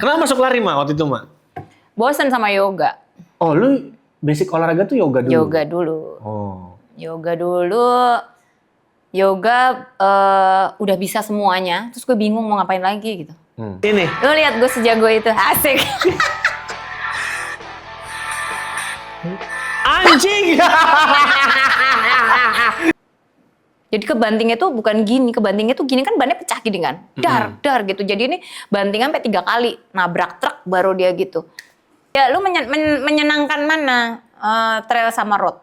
Kenapa masuk lari, Ma, waktu itu, Ma? Bosan sama yoga. Oh, lu basic olahraga tuh yoga dulu? Yoga dulu. Oh. Yoga dulu. Yoga udah bisa semuanya. Terus gue bingung mau ngapain lagi gitu. Ini. Lu lihat gue sejago itu. Asik. Anjing! Jadi kebantingnya tuh bukan gini, kebantingnya tuh gini kan bannya pecah gini kan, dar gitu. Jadi ini bantingan sampai 3 kali nabrak truk baru dia gitu. Ya lu menyenangkan mana trail sama road?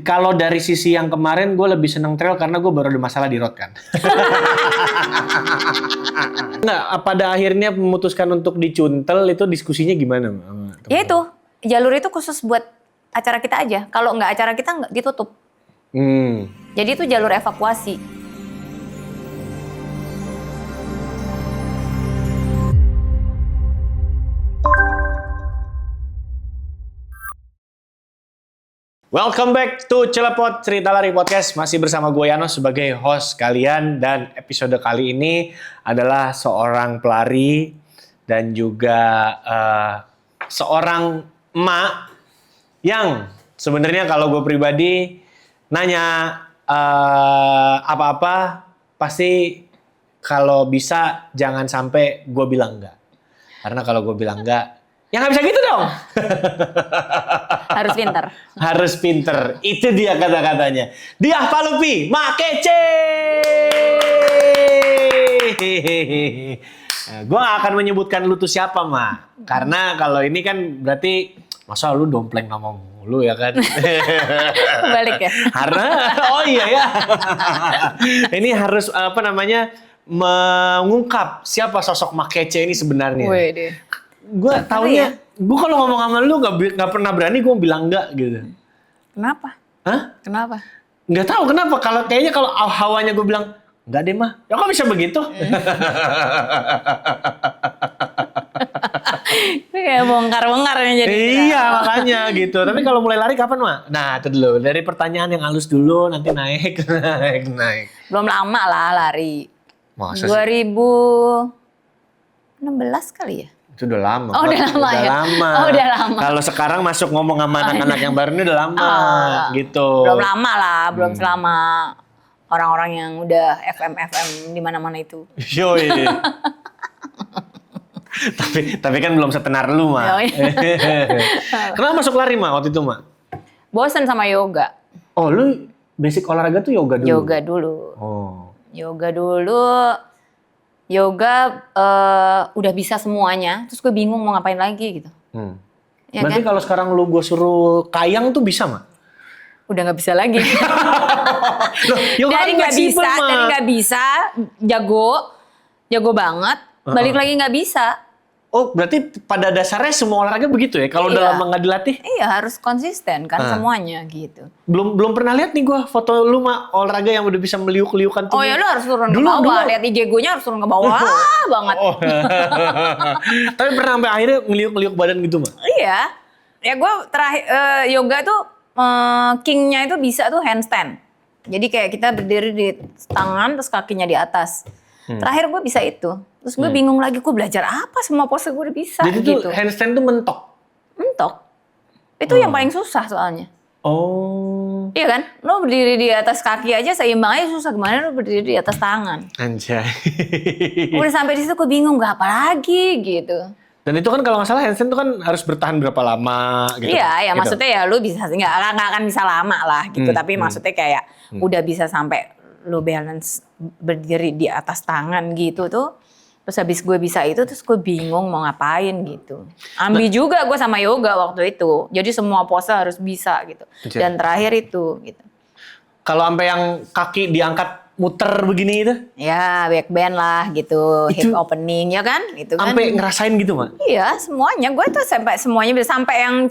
Kalau dari sisi yang kemarin gue lebih seneng trail karena gue baru ada masalah di road kan. Nggak, pada akhirnya memutuskan untuk dicuntel itu diskusinya gimana? Ya itu, jalur itu khusus buat acara kita aja. Kalau nggak acara kita nggak ditutup. Jadi itu jalur evakuasi. Welcome back to Celepot Cerita Lari Podcast. Masih bersama gue Yano sebagai host kalian. Dan episode kali ini adalah seorang pelari dan juga seorang emak yang sebenarnya kalau gue pribadi nanya apa-apa pasti kalau bisa jangan sampai gue bilang enggak. Karena kalau gue bilang enggak, ya nggak bisa gitu dong. Harus pinter. Harus pinter. Itu dia kata-katanya. Diah Palupi, Mak Kece. Gue gak akan menyebutkan lu tuh siapa, Ma. Karena kalau ini kan berarti masa lu dompleng nama mulu ya kan? Balik ya? Karena, oh iya ya. Ini harus mengungkap siapa sosok Mak Kece ini sebenarnya. Wih deh. Gue taunya, gue kalau ngomong sama lu gak pernah berani gue bilang enggak gitu. Kenapa? Hah? Kenapa? Nggak tahu kenapa. Kayaknya kalau hawanya gue bilang enggak deh mah. Ya kok bisa begitu? Itu kayak bongkar-bongkar jadi. Iya makanya gitu. Tapi kalau mulai lari kapan mah? Nah itu dulu. Dari pertanyaan yang halus dulu nanti naik. Belum lama lah lari. Masa sih? 2016 kali ya? Itu udah lama. Oh udah lama ya? Lama. Oh udah lama. Kalau sekarang masuk ngomong sama anak-anak yang baru ini udah lama gitu. Belum lama lah, belum selama orang-orang yang udah FM di mana-mana itu. Yoi. tapi kan belum setenar lu mah. Kenapa masuk lari mah waktu itu mah? Bosan sama yoga. Oh lu basic olahraga tuh yoga dulu? Yoga dulu. Oh. Yoga dulu. Yoga udah bisa semuanya, terus gue bingung mau ngapain lagi gitu. Ya berarti kan? kalau sekarang lu gue suruh kayang tuh bisa mah? Udah nggak bisa lagi. Dari nggak bisa, jago banget, balik lagi nggak bisa. Oh berarti pada dasarnya semua olahraga begitu ya? Kalau udah lama nggak dilatih? Iya harus konsisten kan semuanya gitu. Belum pernah lihat nih gue foto lu mah olahraga yang udah bisa meliuk-liukan tuh. Oh ya lu harus turun ke bawah, lihat IG gue-nya harus turun ke bawah banget. Oh. Tapi pernah sampai akhirnya ngeliuk-ngeliuk badan gitu mah? Iya, ya gue terakhir yoga tuh king-nya itu bisa tuh handstand. Jadi kayak kita berdiri di tangan terus kakinya di atas. Terakhir gue bisa itu. Terus gue bingung lagi, gue belajar apa? Semua pose gue udah bisa. Jadi gitu. tuh handstand tuh mentok? Mentok. Itu yang paling susah soalnya. Oh. Iya kan? Lo berdiri di atas kaki aja seimbang aja susah. Gimana lo berdiri di atas tangan? Anjay. Udah sampai di situ gue bingung, gak apa lagi gitu. Dan itu kan kalau nggak salah handstand tuh kan harus bertahan berapa lama gitu. Iya, ya gitu. maksudnya ya lu bisa nggak akan bisa lama lah gitu. Tapi maksudnya kayak udah bisa sampai lu balance berdiri di atas tangan gitu tuh. Terus habis gue bisa itu terus gue bingung mau ngapain gitu. Ambil juga gue sama yoga waktu itu. Jadi semua pose harus bisa gitu. Dan terakhir itu gitu. Kalau sampai yang kaki diangkat muter begini itu? Ya back bend lah gitu, hip opening ya kan? Itu kan. Sampai ngerasain gitu Mak? Iya semuanya, gue tuh sampai semuanya bisa. Sampai yang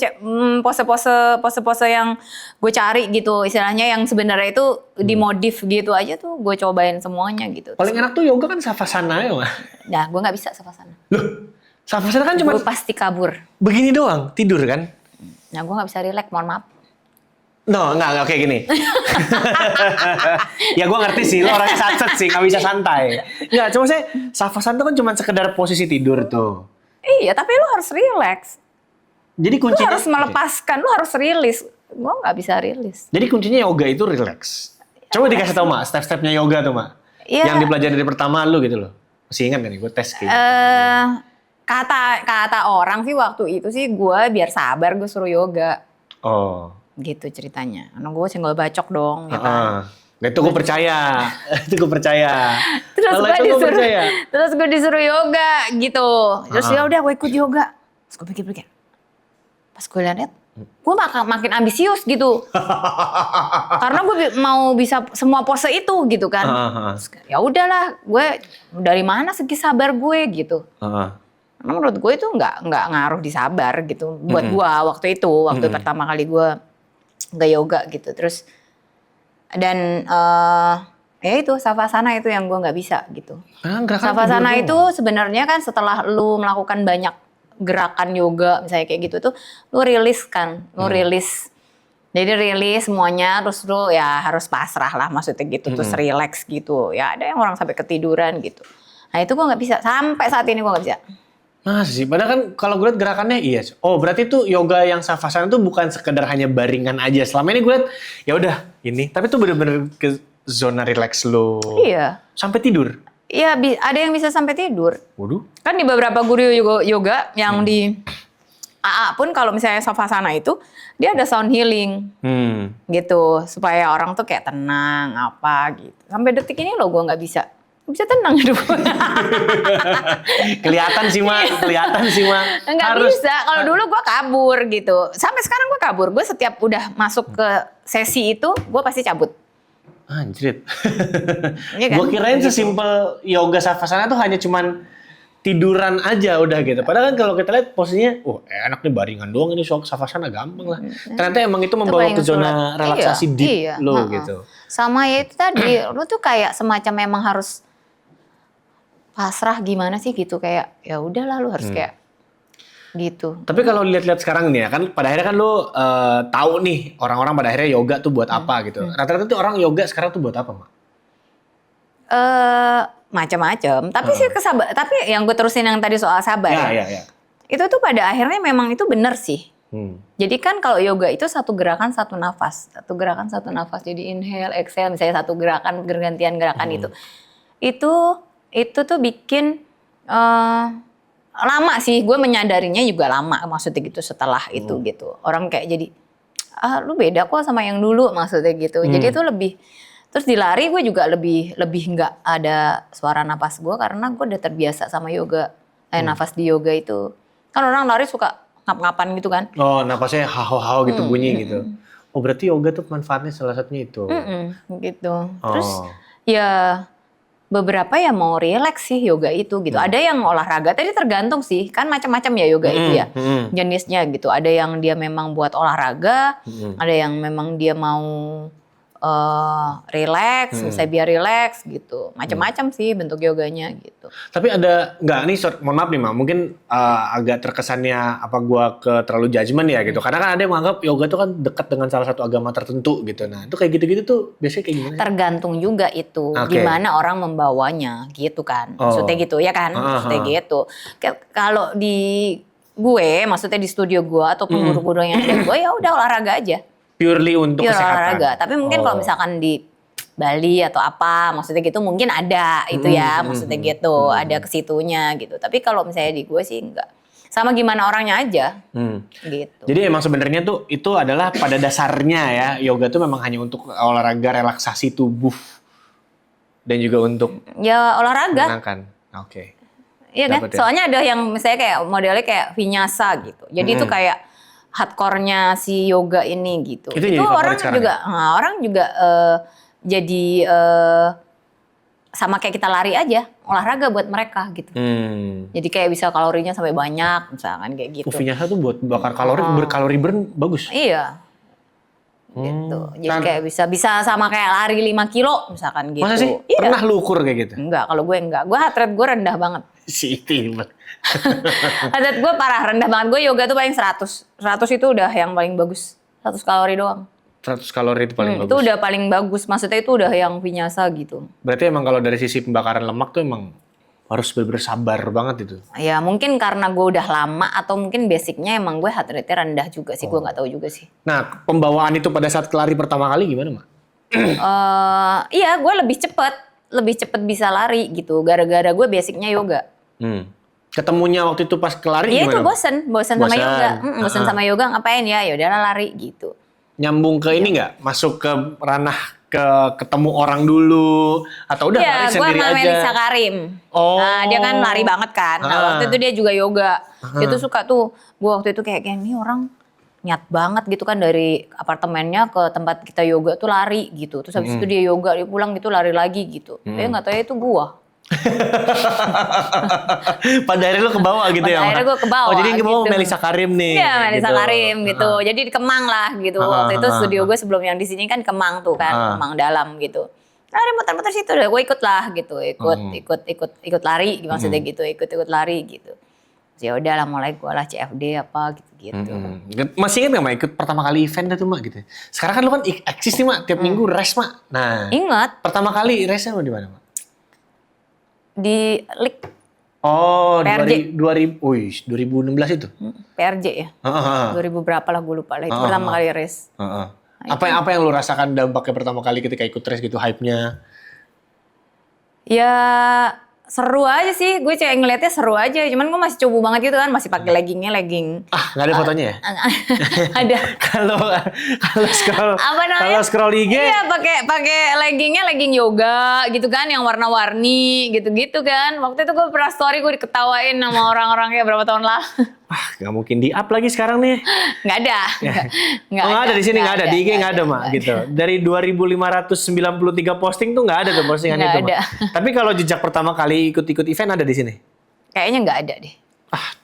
pose-pose yang gue cari gitu. Istilahnya yang sebenarnya itu dimodif gitu aja tuh gue cobain semuanya gitu. Paling enak tuh yoga kan savasana ya Mak? Nah gue gak bisa savasana. Loh, savasana kan cuma gue pasti kabur. begini doang, tidur kan? Nah gue gak bisa relax, mohon maaf. No, enggak kayak gini. Ya gue ngerti sih, lo orangnya satset sih, nggak bisa santai. Enggak, cuma saya Savasana tuh kan cuma sekedar posisi tidur tuh. Iya, tapi lu harus relax. Jadi Lu kuncinya harus melepaskan, lu harus rilis. Gue nggak bisa rilis. Jadi kuncinya yoga itu relax. Coba dikasih tau Mak, step-stepnya yoga tuh Mak. Iya. Yang dipelajari dari pertama lu gitu loh. Masih ingat gak nih, gue tes kayak Kata orang sih waktu itu sih gue biar sabar gue suruh yoga. Oh. Gitu ceritanya. Karena gue senggol bacok dong. Ya kan? Itu gue percaya. Itu gue percaya. Terus gue disuruh yoga gitu. Terus ya udah gue ikut yoga. Terus gue pikir-pikir. Pas gue lihat, gue makin ambisius gitu. Karena gue mau bisa semua pose itu gitu kan. Ya udahlah, gue dari mana segi sabar gue gitu. Karena menurut gue itu nggak ngaruh di sabar gitu. Buat gue waktu pertama kali gue nggak yoga gitu. Terus dan ya itu Savasana itu yang gue nggak bisa gitu. Savasana itu sebenarnya kan setelah lu melakukan banyak gerakan yoga misalnya kayak gitu tuh lu rilis kan, rilis. Jadi rilis semuanya terus lu ya harus pasrah lah maksudnya gitu, terus relax gitu. Ya ada yang orang sampai ketiduran gitu. Nah itu gue nggak bisa, sampai saat ini gue nggak bisa. Masa sih? Padahal kan kalau gue liat gerakannya iya. Oh berarti tuh yoga yang Savasana tuh bukan sekedar hanya baringan aja. Selama ini gue liat ya udah ini, tapi tuh bener-bener ke zona relax lo. Iya. Sampai tidur. Iya, ada yang bisa sampai tidur. Waduh. Kan di beberapa guru yoga yang di AA pun kalau misalnya Savasana itu dia ada sound healing. Gitu, supaya orang tuh kayak tenang apa gitu. Sampai detik ini loh gue nggak bisa tenang hidup. Kelihatan sih Mak. Nggak bisa. Kalau dulu gue kabur gitu. Sampai sekarang gue kabur. Gue setiap udah masuk ke sesi itu, gue pasti cabut. Anjrit. Iya kan? Gue kirain sesimpel yoga Savasana tuh hanya cuman tiduran aja udah gitu. Padahal kan kalau kita lihat posisinya, enak nih baringan doang ini Savasana gampang lah. Ternyata emang itu membawa ke zona relaksasi deep lo gitu. Sama ya itu tadi, lu tuh kayak semacam memang harus pasrah gimana sih gitu, kayak ya udahlah lu harus kayak gitu. Tapi kalau lihat-lihat sekarang nih ya kan pada akhirnya kan lu tahu nih orang-orang pada akhirnya yoga tuh buat apa gitu. Rata-rata tuh orang yoga sekarang tuh buat apa, Mak? Macam-macam. Tapi sih tapi yang gue terusin yang tadi soal sabar ya. Itu tuh pada akhirnya memang itu benar sih. Jadi kan kalau yoga itu satu gerakan satu nafas. Jadi inhale, exhale misalnya satu gerakan bergantian gerakan itu. Itu tuh bikin lama sih, gue menyadarinya juga lama maksudnya gitu setelah itu gitu. Orang kayak jadi, lu beda kok sama yang dulu maksudnya gitu. Jadi itu lebih, terus di lari gue juga lebih nggak ada suara napas gue karena gue udah terbiasa sama yoga. Nafas di yoga itu. Kan orang lari suka ngap-ngapan gitu kan. Oh napasnya hao-hao gitu bunyi gitu. Oh berarti yoga tuh manfaatnya salah satunya itu. Gitu. Terus ya beberapa ya mau relax sih yoga itu gitu. Ada yang olahraga, tadi tergantung sih, kan macam-macam ya yoga itu ya jenisnya gitu. Ada yang dia memang buat olahraga, ada yang memang dia mau relax, misalnya biar relax gitu. Macam-macam sih bentuk yoganya gitu. Tapi ada nggak nih, mohon maaf nih Ma, mungkin agak terkesannya apa gua ke terlalu judgement ya gitu. Karena kan ada yang menganggap yoga tuh kan dekat dengan salah satu agama tertentu gitu. Nah itu kayak gitu-gitu tuh biasanya kayak gimana? Tergantung juga itu, gimana orang membawanya gitu kan. Maksudnya gitu ya kan, maksudnya gitu. Kalau di gue, maksudnya di studio gue ataupun guru-guru yang ada gue ya udah olahraga aja. Purely untuk kesehatan. Olahraga. Tapi mungkin kalau misalkan di Bali atau apa, maksudnya gitu mungkin ada itu ya, maksudnya gitu, ada kesitunya gitu. Tapi kalau misalnya di gue sih enggak. Sama gimana orangnya aja, gitu. Jadi emang sebenarnya tuh itu adalah pada dasarnya ya, yoga tuh memang hanya untuk olahraga relaksasi tubuh dan juga untuk ya olahraga. menenangkan. Oke. Iya kan? Soalnya ada yang misalnya kayak modelnya kayak vinyasa gitu. Jadi itu kayak hardcore-nya si yoga ini gitu. Itu orang juga, orang juga jadi sama kayak kita lari aja, olahraga buat mereka gitu. Jadi kayak bisa kalorinya sampai banyak, misalkan kayak gitu. Vinyasa tuh buat bakar kalori, berkalori burn bagus. Iya. Gitu. Jadi kayak bisa sama kayak lari 5 kilo misalkan gitu. Masa sih? Iya. Pernah lu ukur kayak gitu? Enggak, kalau gue enggak. Gue heart rate gue rendah banget. Heart rate gue parah rendah banget. Gue yoga tuh paling 100. 100 itu udah yang paling bagus. 100 kalori doang. 100 kalori itu paling bagus. Itu udah paling bagus. Maksudnya itu udah yang vinyasa gitu. Berarti emang kalau dari sisi pembakaran lemak tuh emang harus bener-bener sabar banget itu. Ya mungkin karena gue udah lama atau mungkin basicnya emang gue heart rate-nya rendah juga sih. Gue nggak tahu juga sih. Nah, pembawaan itu pada saat lari pertama kali gimana, Mak? Iya, gue lebih cepet bisa lari gitu. Gara-gara gue basicnya yoga. Ketemunya waktu itu pas kelari Iya gimana? itu bosen sama yoga. Bosen sama yoga ngapain ya? Ya udahlah lari gitu. Nyambung ke ini nggak? Masuk ke ranah ketemu orang dulu atau udah lari Iya, gue sendiri sama aja? Melissa Karim. Oh. Nah, dia kan lari banget kan. Nah, waktu itu dia juga yoga. Dia tuh suka tuh. Gue waktu itu kayak ini orang niat banget gitu kan dari apartemennya ke tempat kita yoga tuh lari gitu. Terus habis itu dia yoga, dia pulang gitu lari lagi gitu. Dia nggak tahu ya itu gue. Pada akhirnya lu ke bawah gitu Pada ya? akhirnya gue ke bawah Oh jadi yang ke bawah gitu. Melissa Karim nih. Iya, Melissa gitu. Karim gitu. Jadi di Kemang lah gitu. Waktu itu studio gue sebelum yang di sini kan Kemang tuh kan, Kemang dalam gitu. Nah, dia muter-muter situ, gue ikut lah gitu, ikut lari, maksudnya gitu, ikut lari gitu. Ya udah lah mulai gue lah CFD apa gitu. Masih ingat nggak Mak ikut pertama kali event itu Mak gitu? Sekarang kan lu kan eksis nih Mak, tiap minggu race Mak. Nah, Ingat pertama kali race-nya lu di mana Mak? di Lik Oh, PRJ. 2016 itu? PRJ ya, 2000 berapa lah gue lupa lah itu pertama kali race. Apa yang lu rasakan dampaknya pertama kali ketika ikut race gitu, hype-nya? Ya seru aja sih, gue kayak ngeliatnya seru aja. Cuman gue masih cupu banget gitu kan, masih pakai legging. Nggak ada fotonya ya? Ada. Kalau scroll IG, Iya pakai legging yoga gitu kan, yang warna-warni gitu kan. Waktu itu gue pernah story gue diketawain sama orang-orang kayak berapa tahun lalu. nggak mungkin di up lagi sekarang nih. Nggak ada. Nggak ada di sini, nggak ada. Di IG nggak ada Mak gitu. Dari 2.593 posting tuh nggak ada tuh postingan Nggak itu ada. Mak. Tapi kalau jejak pertama kali ikut event ada di sini. Kayaknya nggak ada deh.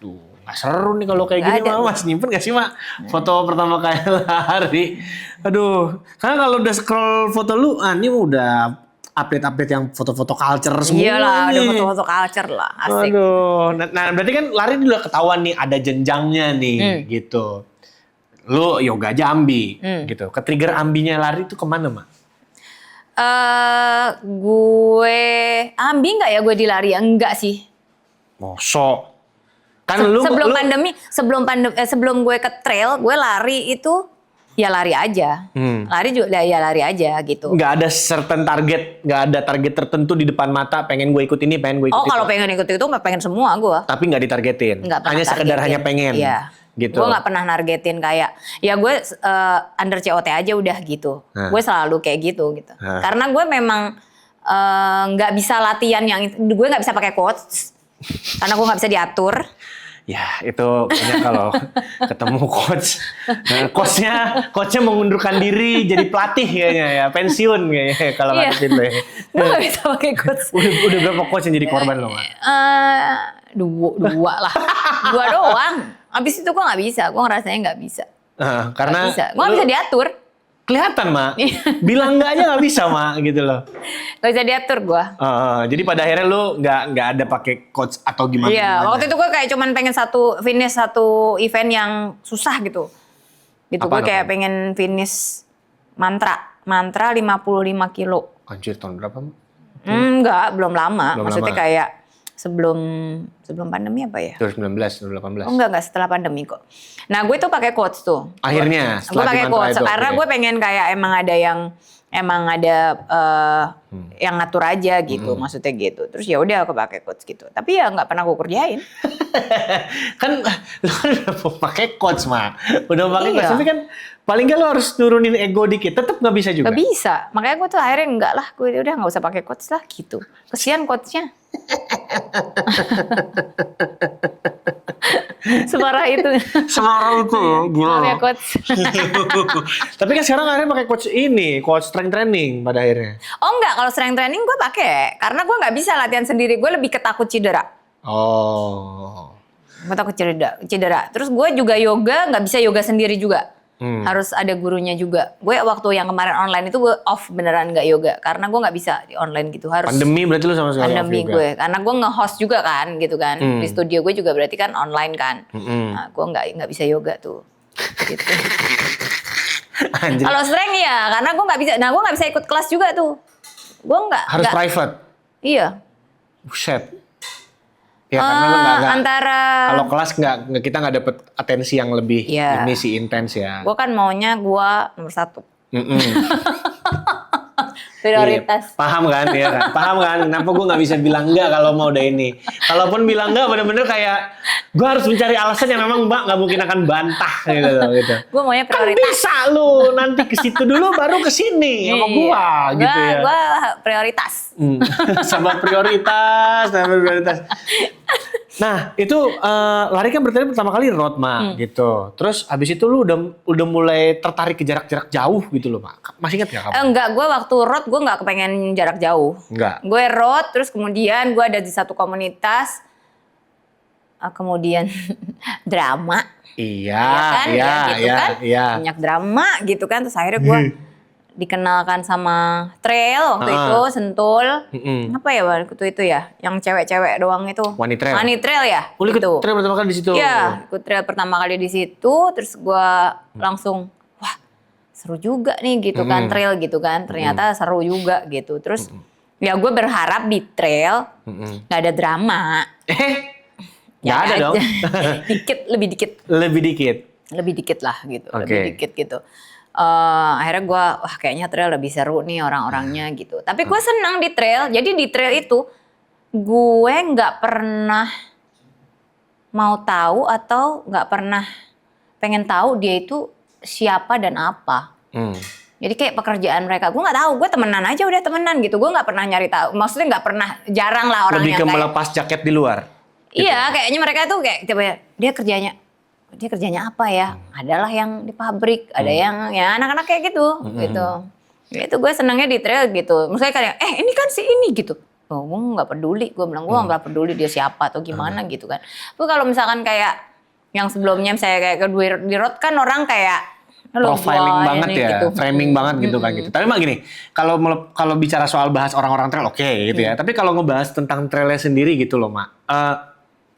Tuh nggak seru nih kalau kayak Nggak gini ada. Mak. Mas nyimpen nggak sih Mak foto pertama kali lari? Aduh, karena kalau udah scroll foto lu, ini udah update yang foto-foto culture semua Iyalah, nih. ada foto-foto culture lah, asik. Aduh, nah berarti kan lari udah ketahuan nih ada jenjangnya nih gitu. Lu yoga aja ambi gitu. Ke-trigger ambinya lari itu kemana Mak? Gue ambi nggak ya gue di lari? Enggak sih. Mosok. Kan Sebelum gue ke trail, gue lari itu ya lari aja. Lari juga ya lari aja gitu. Nggak ada certain target, nggak ada target tertentu di depan mata. Pengen gue ikut ini, pengen gue ikut Oh, itu. kalau pengen ikut itu nggak pengen semua gue. Tapi nggak ditargetin. Nggak pernah Hanya sekedar targetin. hanya pengen. Iya. Gitu. Gue nggak pernah nargetin kayak ya gue under COT aja udah gitu. Gue selalu kayak gitu. Karena gue memang nggak bisa latihan yang gue nggak bisa pakai coach karena gue nggak bisa diatur. Ya itu kayaknya kalau ketemu coach, nah, coachnya mengundurkan diri jadi pelatih kayaknya ya, pensiun kayaknya kalau ngadepin lo ya. Gue nggak bisa pakai coach. Udah berapa coach yang jadi korban lo Mak? Dua lah, dua doang. Abis itu gue nggak bisa, gue ngerasanya nggak bisa. Karena gue nggak bisa diatur. kelihatan Mak, bilang enggak aja nggak bisa Mak gitu loh. Gak bisa diatur gue. Jadi pada akhirnya lu nggak ada pakai coach atau gimana? Iya, waktu itu gue kayak cuman pengen finish satu event yang susah gitu. Gitu gue kayak pengen finish mantra 55 kilo. Anjir tahun berapa Mak? Enggak, belum lama. Maksudnya lama. kayak sebelum pandemi apa ya? 2019, 2018. Oh enggak setelah pandemi kok. Nah gue tuh pakai coach tuh. Akhirnya Gue pakai coach karena gue pengen kayak emang ada yang ngatur aja gitu, maksudnya gitu. Terus ya udah aku pakai coach gitu. Tapi ya nggak pernah gue kerjain. Kan lu kan udah pakai coach Mak. Udah pakai Iya. coach tapi kan paling nggak lu harus nurunin ego dikit. Tetap nggak bisa juga. Gak bisa. Makanya gue tuh akhirnya enggak lah. Gue udah nggak usah pakai coach lah gitu. Kesian coachnya. Separah itu. Semarang itu ya, gila. Ya coach. Tapi kan sekarang akhirnya pakai coach ini, coach strength training pada akhirnya. Oh enggak, kalau strength training gue pakai. Karena gue nggak bisa latihan sendiri. Gue lebih ketakut cedera. Oh. Gue takut cedera. Terus gue juga yoga, nggak bisa yoga sendiri juga. Harus ada gurunya juga. Gue waktu yang kemarin online itu gue off beneran nggak yoga. Karena gue nggak bisa di online gitu. Harus Pandemi berarti lu sama sekali off pandemi juga. gue. Karena gue nge-host juga kan gitu kan. Di studio gue juga berarti kan online kan. Nah, gue nggak bisa yoga tuh. Gitu. Anjir. Kalau strength ya, karena gue nggak bisa. Nah, gue nggak bisa ikut kelas juga tuh. Gue Harus private. Iya. Buset. Ya karena lo nggak antara. kalau kelas kita nggak dapet atensi yang lebih Iya. ini sih intens ya. Gue kan maunya gue nomor 1. Mm-mm. Prioritas. Iya, paham kan ya kan? Paham kan? Kenapa gue nggak bisa bilang enggak kalau mau udah ini? Kalaupun bilang enggak bener-bener kayak gue harus mencari alasan yang memang Mbak nggak mungkin akan bantah gitu loh gitu. Gue maunya Kan prioritas. bisa lu nanti ke situ dulu baru ke sini sama gua gitu ya. Gue prioritas. Sama prioritas. Nah itu lari kan berarti pertama kali road Mak gitu. Terus abis itu lu udah mulai tertarik ke jarak-jarak jauh gitu loh Mak. Masih ingat gak kamu? Enggak, gue waktu road gue nggak kepengen jarak jauh. Enggak. Gue road terus kemudian gue ada di satu komunitas. Kemudian drama. Iya, kan? iya, gitu iya, kan? iya. Banyak drama gitu kan. Terus akhirnya gue dikenalkan sama trail waktu itu, Sentul. Apa ya waktu itu ya? Yang cewek-cewek doang itu. Wani Trail. Wani Trail ya? Oh, lu ikut Itu. trail pertama kali di situ. Iya, ikut trail pertama kali di situ. Terus gue langsung, wah seru juga nih gitu kan trail gitu kan. Ternyata seru juga gitu. Terus ya gue berharap di trail gak ada drama. Nggak ada dong. Dikit, lebih dikit. Lebih dikit lah gitu, lebih dikit gitu. Akhirnya gue, wah kayaknya trail lebih seru nih orang-orangnya gitu. Tapi gue senang di trail, jadi di trail itu gue nggak pernah mau tahu atau nggak pernah pengen tahu dia itu siapa dan apa. Jadi kayak pekerjaan mereka, gue nggak tahu, gue temenan aja udah temenan gitu. Gue nggak pernah nyari tahu, maksudnya nggak pernah, jarang lah orang Lebih yang ke kayak melepas jaket di luar. Iya, kayaknya mereka tuh kayak coba dia kerjanya apa ya? Adalah yang di pabrik, ada yang ya anak-anak kayak gitu, gitu. Ya itu gue senangnya di trail gitu. Maksudnya kayak, ini kan si ini gitu. Oh, gue nggak peduli. Gue bilang gue nggak peduli dia siapa atau gimana gitu kan. Tapi kalau misalkan kayak yang sebelumnya saya kayak di road kan orang kayak Profiling banget ya, gitu. framing banget gitu kan gitu. Tapi Mak gini, kalau bicara soal bahas orang-orang trail oke gitu ya. Tapi kalau ngebahas tentang trailnya sendiri gitu loh Mak.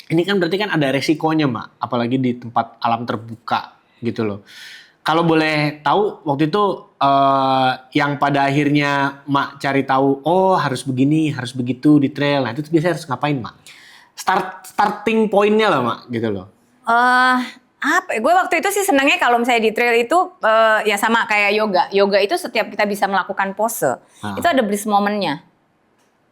Ini kan berarti kan ada resikonya Mak, apalagi di tempat alam terbuka gitu loh. Kalau boleh tahu waktu itu yang pada akhirnya Mak cari tahu, oh harus begini, harus begitu di trail. Nah itu biasanya harus ngapain Mak? Starting pointnya lah Mak gitu loh. Gue waktu itu sih senangnya kalau misalnya di trail itu ya sama kayak yoga. Yoga itu setiap kita bisa melakukan pose, itu ada bliss momennya.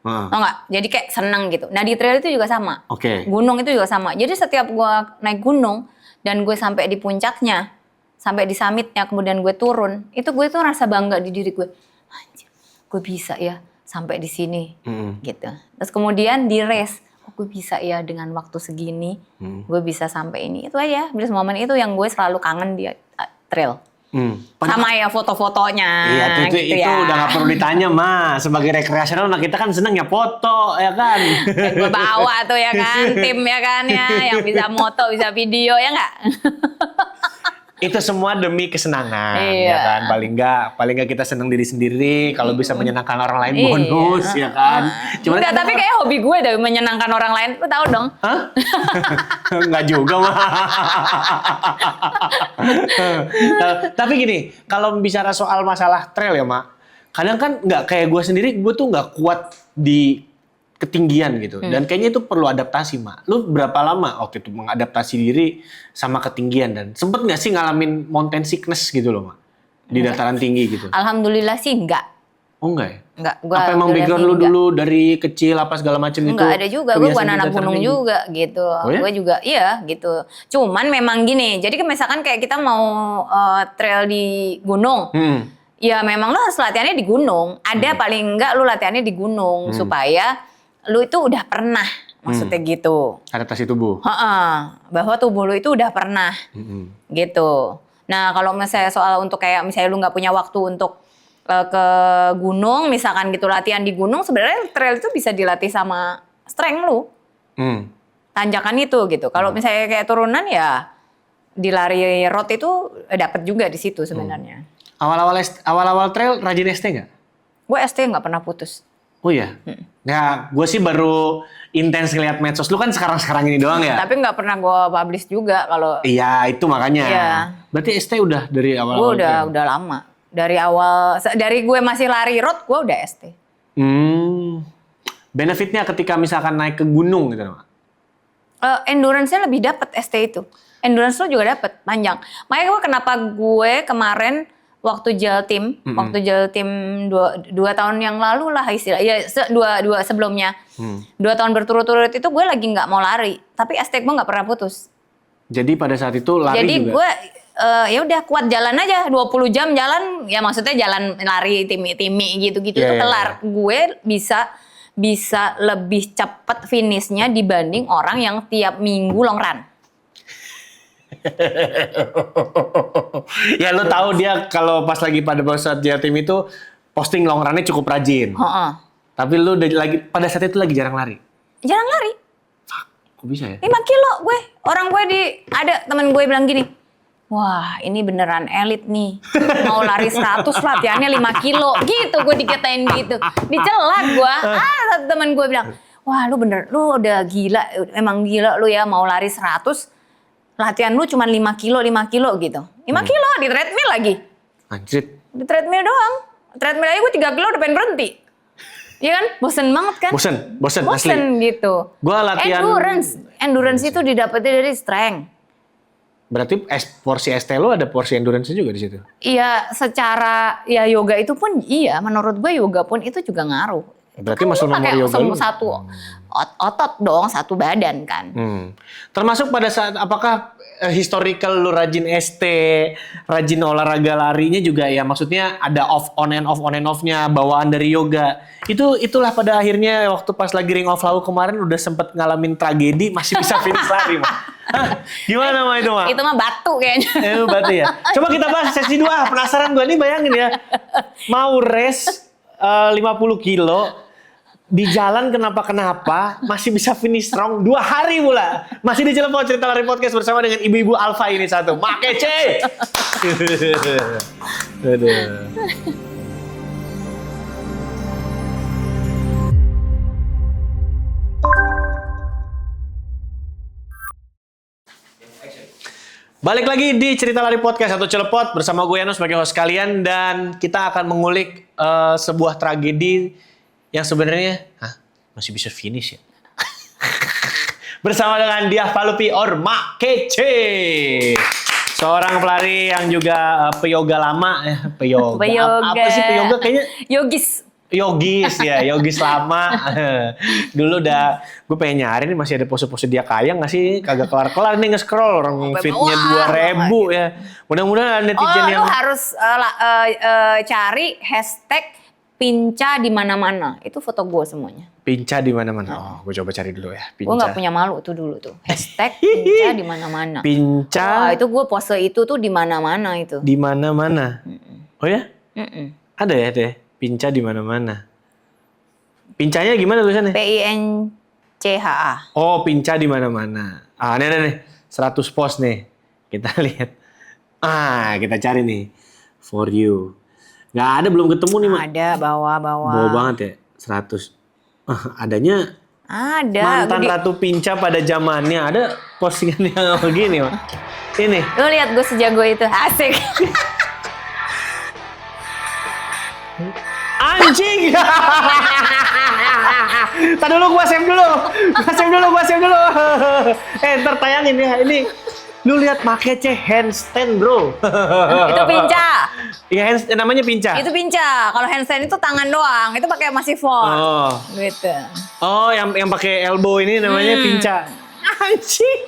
Tau nggak? Jadi kayak seneng gitu. Nah di trail itu juga sama. Gunung itu juga sama. Jadi setiap gue naik gunung dan gue sampai di puncaknya, sampai di summitnya, kemudian gue turun, itu gue tuh rasa bangga di diri gue. Anjir, gue bisa ya sampai di sini, gitu. Terus kemudian di race, gue bisa ya dengan waktu segini, gue bisa sampai ini. Itu aja, bliss moment itu yang gue selalu kangen di trail. Sama ya foto-fotonya. Iya, itu ya. Udah gak perlu ditanya Mas. Sebagai rekreasional, nah kita kan seneng ya foto, ya kan. Gue bawa tuh ya kan, tim ya kan ya, yang bisa moto, bisa video ya nggak? Itu semua demi kesenangan, ya kan. Paling nggak kita seneng diri sendiri. Kalau bisa menyenangkan orang lain bonus, ya kan. Cuman enggak, tapi kayak hobi gue dari menyenangkan orang lain, lu tahu dong? Hah? Nggak juga mah. Tapi gini, kalau bicara soal masalah trail ya Mak, kadang kan nggak kayak gue sendiri, gue tuh nggak kuat di ketinggian gitu. Dan kayaknya itu perlu adaptasi Mak. Lu berapa lama waktu itu mengadaptasi diri sama ketinggian dan sempet nggak sih ngalamin mountain sickness gitu loh Mak? Di dataran tinggi gitu. Alhamdulillah sih enggak. Oh enggak ya? Enggak. Apa emang background lu dulu dari kecil apa segala macam itu? Enggak ada juga, gue bukan anak gunung juga gitu. Oh ya? Gue juga iya gitu. Cuman memang gini, jadi misalkan kayak kita mau trail di gunung. Ya memang lu harus latihannya di gunung. Ada paling enggak lu latihannya di gunung supaya lu itu udah pernah, maksudnya gitu. Adaptasi tubuh. Bahwa tubuh lu itu udah pernah, gitu. Nah kalau misalnya soal untuk kayak misalnya lu nggak punya waktu untuk ke gunung, misalkan gitu latihan di gunung, sebenarnya trail itu bisa dilatih sama strength lu, tanjakan itu gitu. Kalau misalnya kayak turunan ya di lari road itu dapet juga di situ sebenarnya. Awal-awal trail rajin ST nggak? Gue ST nggak pernah putus. Oh iya. Ya, gue sih baru intens ngeliat medsos. Lu kan sekarang ini doang ya? Tapi nggak pernah gue publish juga kalau. Iya, itu makanya. Iya. Berarti ST udah dari Gue awal-awal? udah lama. Dari gue masih lari road, gue udah ST. Benefitnya ketika misalkan naik ke gunung gitu, Mak? Endurance-nya lebih dapat ST itu. Endurance lo juga dapat panjang. Makanya kenapa gue kemarin waktu Jatim 2 tahun yang lalu lah istilah. Ya dua sebelumnya. 2 tahun berturut-turut itu gue lagi nggak mau lari, tapi ST gue nggak pernah putus. Jadi pada saat itu lari Jadi juga? gue ya udah kuat jalan aja 20 jam jalan, ya maksudnya jalan lari timi gitu-gitu Yeah, tuh kelar. Gue bisa lebih cepat finishnya dibanding orang yang tiap minggu long run. Ya lo tahu dia kalau pas lagi pada saat Jatim itu posting long run-nya cukup rajin. Tapi lu pada saat itu lagi jarang lari. Jarang lari. Kok bisa ya? 5 kilo gue. Orang gue ada temen gue bilang gini, wah ini beneran elit nih. Mau lari 100 latihannya 5 kilo. Gitu gue dikatain gitu. Dicela gue. Satu temen gue bilang, wah lu udah gila. Emang gila lu ya mau lari 100. Latihan lu cuma 5 kilo gitu. 5 kilo di treadmill lagi. Anjir. Di treadmill doang. Treadmill aja gue 3 kilo udah pengen berhenti. Iya kan? Bosen banget kan? Bosen asli. Gitu. Gua latihan Endurance itu didapatnya dari strength. Berarti porsi ST lo ada porsi endurance juga di situ. Iya, secara ya yoga itu pun iya, menurut gue yoga pun itu juga ngaruh. Berarti Kan masuk lu nomor pakai yoga lu. satu otot dong, satu badan kan. Termasuk pada saat apakah historical lu rajin ST, rajin olahraga larinya juga ya, maksudnya ada on and off-nya bawaan dari yoga. Itulah pada akhirnya waktu pas lagi Ring of Lawu kemarin udah sempet ngalamin tragedi masih bisa finish lari, Mak. Hah, gimana mah itu, Mak? Itu mah batu kayaknya. Batu ya. Coba kita bahas sesi 2. Penasaran gue nih, bayangin ya. Mau race 50 kilo di jalan kenapa masih bisa finish strong 2 hari pula. Masih di Cilepon Cerita Lari Podcast bersama dengan ibu-ibu alfa ini satu. Makece. Aduh. Balik lagi di Cerita Lari Podcast atau Cilepot bersama gue Yano sebagai host kalian, dan kita akan mengulik sebuah tragedi yang sebenarnya masih bisa finish ya. Bersama dengan Diah Palupi or Makece. Seorang pelari yang juga peyoga lama peyoga. Apa sih peyoga kayaknya? Yogis lama. Dulu udah gue pengen nyari nih masih ada pose-pose dia kaya nggak sih? Kagak kelar-kelar nih nge-scroll orang fitnya 2.000 ya. Mudah-mudahan netizen yang lu harus cari hashtag Pinca di mana-mana. Itu foto gue semuanya. Pinca di mana-mana. Oh, gue coba cari dulu ya. Pinca. Gue nggak punya malu tuh dulu tuh. Hashtag Pinca di mana-mana. Pinca. Wah, itu gue pose itu tuh di mana-mana itu. Di mana-mana. Oh ya? Ada ya deh. Pinca di mana-mana. Pincanya gimana tulisannya? PINCHA. Oh, pinca di mana-mana. Nih. 100 post nih. Kita lihat. Kita cari nih. For you. Nggak ada, belum ketemu nih, Mak. Ada, bawa. Bawa banget ya. 100. Adanya ada. mantan Ratu Pinca pada zamannya. Ada postingan yang begini, Mak. Ini. Lu lihat gue sejago itu. Asik. Anjing. Tadi dulu gua save dulu. Ntar tayangin ya. Ini lu lihat Makece handstand, bro. Itu Pinca. Iya, namanya Pinca. Itu Pinca. Kalau handstand itu tangan doang. Itu pakai masih force. Oh. Gitu. Oh, yang pakai elbow ini namanya Pinca. Anjing.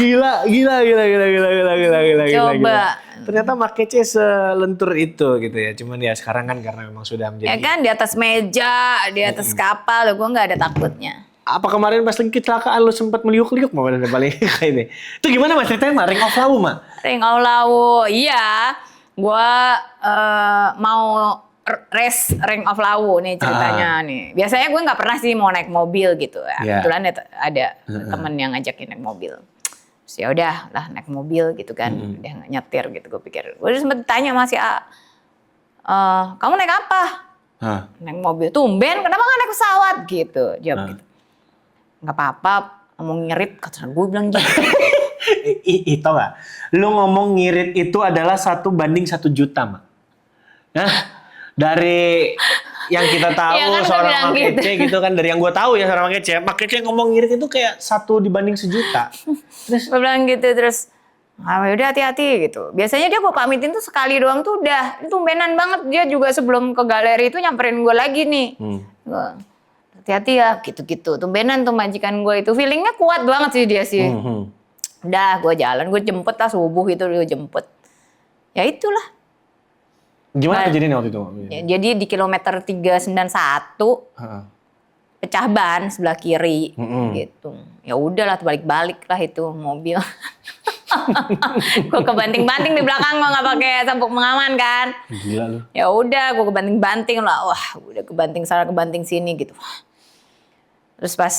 Gila. Coba. Ternyata Makece selentur itu gitu ya. Cuman ya sekarang kan karena memang sudah menjadi. Ya kan di atas meja, di atas kapal, gue nggak ada takutnya. Apa kemarin pas lagi kecelakaan lu sempat meliuk-liuk mah badan paling kayak ini. Itu gimana Mas ceritanya, Mak? Ring of Lawu, Mak? Ring of Lawu, iya. Gue mau race Ring of Lawu nih ceritanya nih. Biasanya gue nggak pernah sih mau naik mobil gitu ya. Yeah. Kebetulan ada temen yang ngajakin naik mobil. Terus ya udah lah naik mobil gitu kan. Dia nggak nyetir gitu, gue pikir. Gue udah sempet tanya sama si A, kamu naik apa? Hah. Naik mobil, tumben kenapa nggak naik pesawat gitu. Jawab gitu. Nggak apa-apa, ngomong nyerit, kata gue bilang gitu. Itu nggak? Lu ngomong ngirit itu adalah 1:1 juta, Mak. Nah, dari yang kita tahu Iya kan, gua seorang bilang Mak gitu. Kece gitu kan, dari yang gue tahu ya seorang Mak Kece ngomong ngirit itu kayak 1:1 juta. Gue bilang gitu, terus udah hati-hati gitu. Biasanya dia gue pamitin tuh sekali doang tuh udah. Itu tumbenan banget, dia juga sebelum ke galeri itu nyamperin gue lagi nih. Gua, hati-hati ya, gitu-gitu. Tumbenan tuh majikan gue itu. Feelingnya kuat banget sih dia sih. Udah, gue jalan, gue jemput lah subuh itu, gue jemput. Ya itulah. Gimana kejadiannya waktu itu? Ya, jadi di kilometer 391 Heeh. pecah ban sebelah kiri gitu. Ya udahlah, balik-balik lah itu mobil. Gue kebanting-banting di belakang, gue nggak pakai sabuk pengaman kan. Gila lu. Ya udah, gue kebanting-banting lah. Wah, udah kebanting sana kebanting sini gitu. Terus pas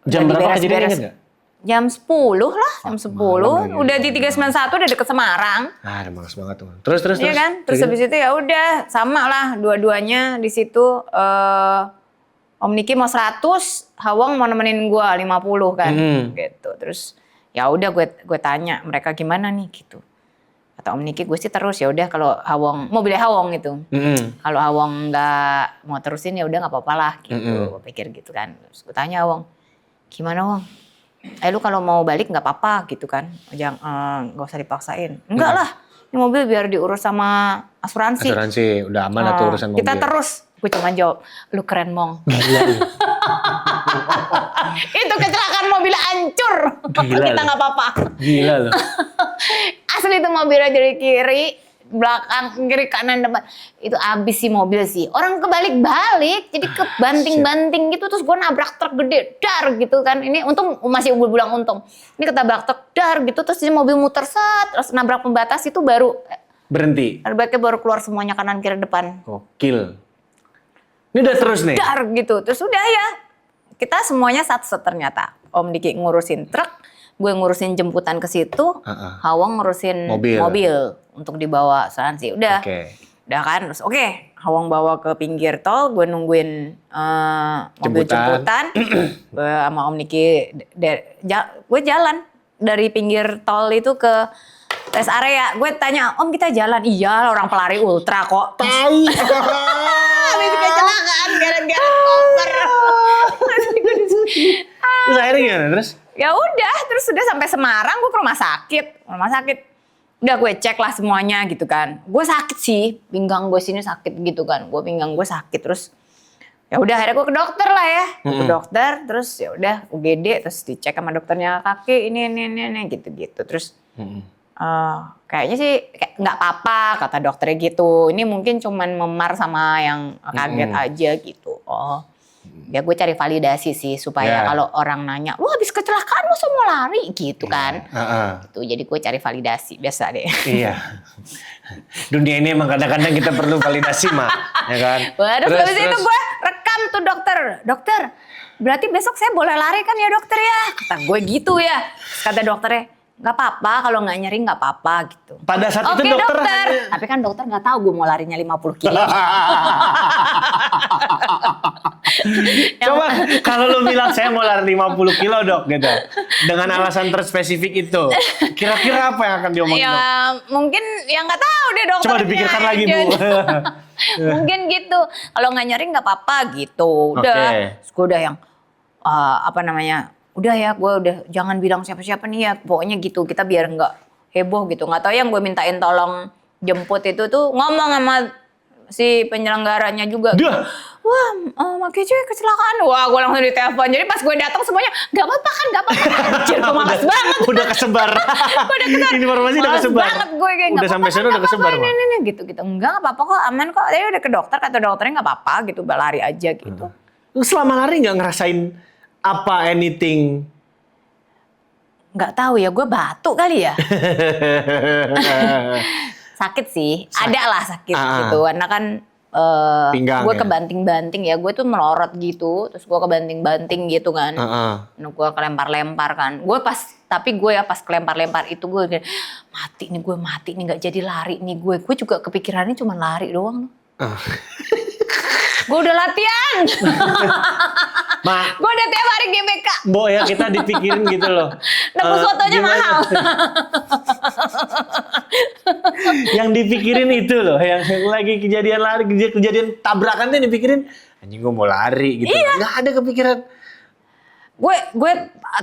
Jam udah berapa diberes-beres. kejadiannya ingat nggak? Jam 10 lah, jam 10. Udah di 391 udah deket Semarang. Ah, udah males banget tuh. Terus. Iya kan? Terus habis itu ya udah sama lah dua-duanya di situ. Om Niki mau 100, Hawang mau nemenin gue 50 kan, gitu. Terus ya udah gue tanya mereka gimana nih gitu. Kata Om Niki gue sih terus, ya udah kalau Hawang mobilnya Hawang itu. Kalau Hawang nggak mau terusin ya udah nggak apa-apa lah gitu. Gue pikir gitu kan. Terus gue tanya Hawang, gimana Wang? Lu kalau mau balik nggak apa-apa gitu kan, jangan nggak usah dipaksain. Enggak lah, ini mobil biar diurus sama asuransi. Asuransi, udah aman lah tuh urusan mobil. Kita terus. Gue cuma jawab, lu keren Mong. Itu kecelakaan mobil hancur. Kita nggak apa-apa. Gila loh. Asli itu mobilnya dari kiri, belakang, kiri, kanan, depan. Itu abis sih mobil sih. Orang kebalik-balik, jadi kebanting-banting gitu. Terus gue nabrak truk gede, dar gitu kan. Ini untung, masih gue bilang untung. Ini ketabrak truk, dar gitu. Terus ini mobil muter set, terus nabrak pembatas itu baru. Berhenti. Airbagnya baru keluar semuanya kanan, kiri, depan. Gokil. Ini udah terus nih? Dar gitu. Terus udah ya. Kita semuanya satu ternyata. Om Diki ngurusin truk, gue ngurusin jemputan ke situ, Hawang ngurusin mobil untuk dibawa asuransi. Udah. Udah kan. Terus oke, Hawang bawa ke pinggir tol, gue nungguin mobil jemputan. Gue sama Om Niki, gue jalan dari pinggir tol itu ke rest area. Gue tanya, Om kita jalan? Iya, orang pelari ultra kok. Tai. Habis kecelakaan gara-gara koper. Terus akhirnya gimana? Terus? Ya udah, terus udah sampai Semarang, gue ke rumah sakit. Udah gue cek lah semuanya gitu kan. Gue sakit sih, pinggang gue sini sakit gitu kan. Pinggang gue sakit terus. Ya udah akhirnya gue ke dokter lah ya. Ke dokter, terus ya udah UGD, terus dicek sama dokternya kaki ini gitu-gitu. Terus kayaknya sih nggak apa-apa kata dokternya gitu. Ini mungkin cuman memar sama yang kaget aja gitu. Oh, ya gue cari validasi sih supaya kalau orang nanya, lu habis kecelakaan masa mau lari gitu kan? Gitu. Jadi gue cari validasi biasa deh. Iya. Dunia ini emang kadang-kadang kita perlu validasi mah, ya kan? Terus habis itu gue rekam tuh dokter, berarti besok saya boleh lari kan ya dokter ya? Kata gue gitu ya. Kata dokternya, nggak apa-apa kalau nggak nyeri nggak apa-apa gitu. Pada saat itu dokter. Tapi kan dokter nggak tahu gue mau larinya 50 kilo. Coba kalau lu bilang saya mau lari 50 kilo dok gitu. Dengan alasan terspesifik itu. Kira-kira apa yang akan diomongin ya, dok? Mungkin yang nggak tahu deh dokternya. Coba dipikirkan lagi Bu. Mungkin gitu. Kalau nggak nyeri nggak apa-apa gitu. Udah. Terus gue udah yang udah ya, gue udah jangan bilang siapa-siapa nih ya, pokoknya gitu, kita biar nggak heboh gitu. Nggak tahu yang gue mintain tolong jemput itu tuh ngomong sama si penyelenggaranya juga. Wah, Mak Kece kecelakaan. Wah, gue langsung ditelepon. Jadi pas gue datang semuanya, nggak apa-apa kan, nggak apa-apa. Anjir, gue malas banget. Udah kesebar. Informasi udah kesebar. Malas banget gue kayak udah sampai sana udah kesebar. Ini gitu. Enggak apa-apa kok, aman kok. Tapi udah ke dokter, kata dokternya nggak apa-apa gitu, lari aja gitu. Selama lari nggak ngerasain anything? Nggak tahu ya, gue batuk kali ya. Sakit sih, ada lah sakit gitu. Karena kan gue kebanting-banting ya, gue tuh melorot gitu, terus gue kebanting-banting gitu kan. Gue kelempar-lempar kan. Tapi gue pas kelempar-lempar itu gue mati nih, nggak jadi lari nih gue. Gue juga kepikirannya cuma lari doang. Gue udah latihan. Mak, Gue udah tiap hari GBK. Bo ya kita dipikirin gitu loh. Nebus fotonya Gimana? mahal. Yang dipikirin itu loh, yang lagi kejadian lari, kejadian tabrakan tuh yang dipikirin, anjing gue mau lari gitu. Iya. Nggak ada kepikiran. Gue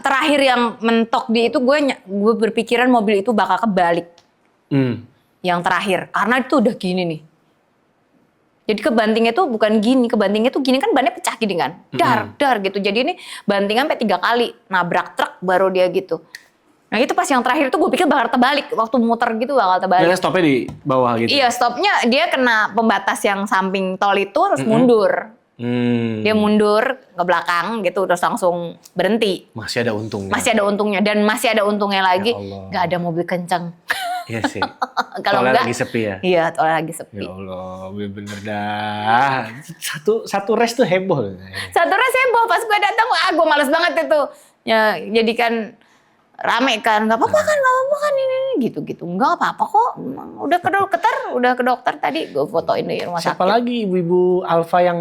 terakhir yang mentok di itu gue berpikiran mobil itu bakal kebalik. Yang terakhir, karena itu udah gini nih. Jadi kebantingnya tuh bukan gini, kebantingnya tuh gini kan bannya pecah gini kan. Dar gitu. Jadi ini bantingan sampai 3 kali nabrak truk baru dia gitu. Nah itu pas yang terakhir tuh gue pikir bakal terbalik. Waktu muter gitu bakal terbalik. Dan stopnya di bawah gitu. Iya stopnya dia kena pembatas yang samping tol itu terus mundur. Dia mundur ke belakang gitu terus langsung berhenti. Masih ada untungnya. Masih ada untungnya dan masih ada untungnya lagi. Ya Allah. Gak ada mobil kencang. Iya sih. Kalau Tolnya enggak lagi sepi ya. Iya tolnya lagi sepi. Ya Allah, bener dah. Satu race tuh heboh. Satu res heboh pas gue datang, gue males banget itu. Ya, jadi kan rame kan, nggak apa-apa kan ini gitu. Nggak apa-apa kok, udah ke dokter tadi gue fotoin di rumah sakit. Siapa lagi ibu-ibu Alfa yang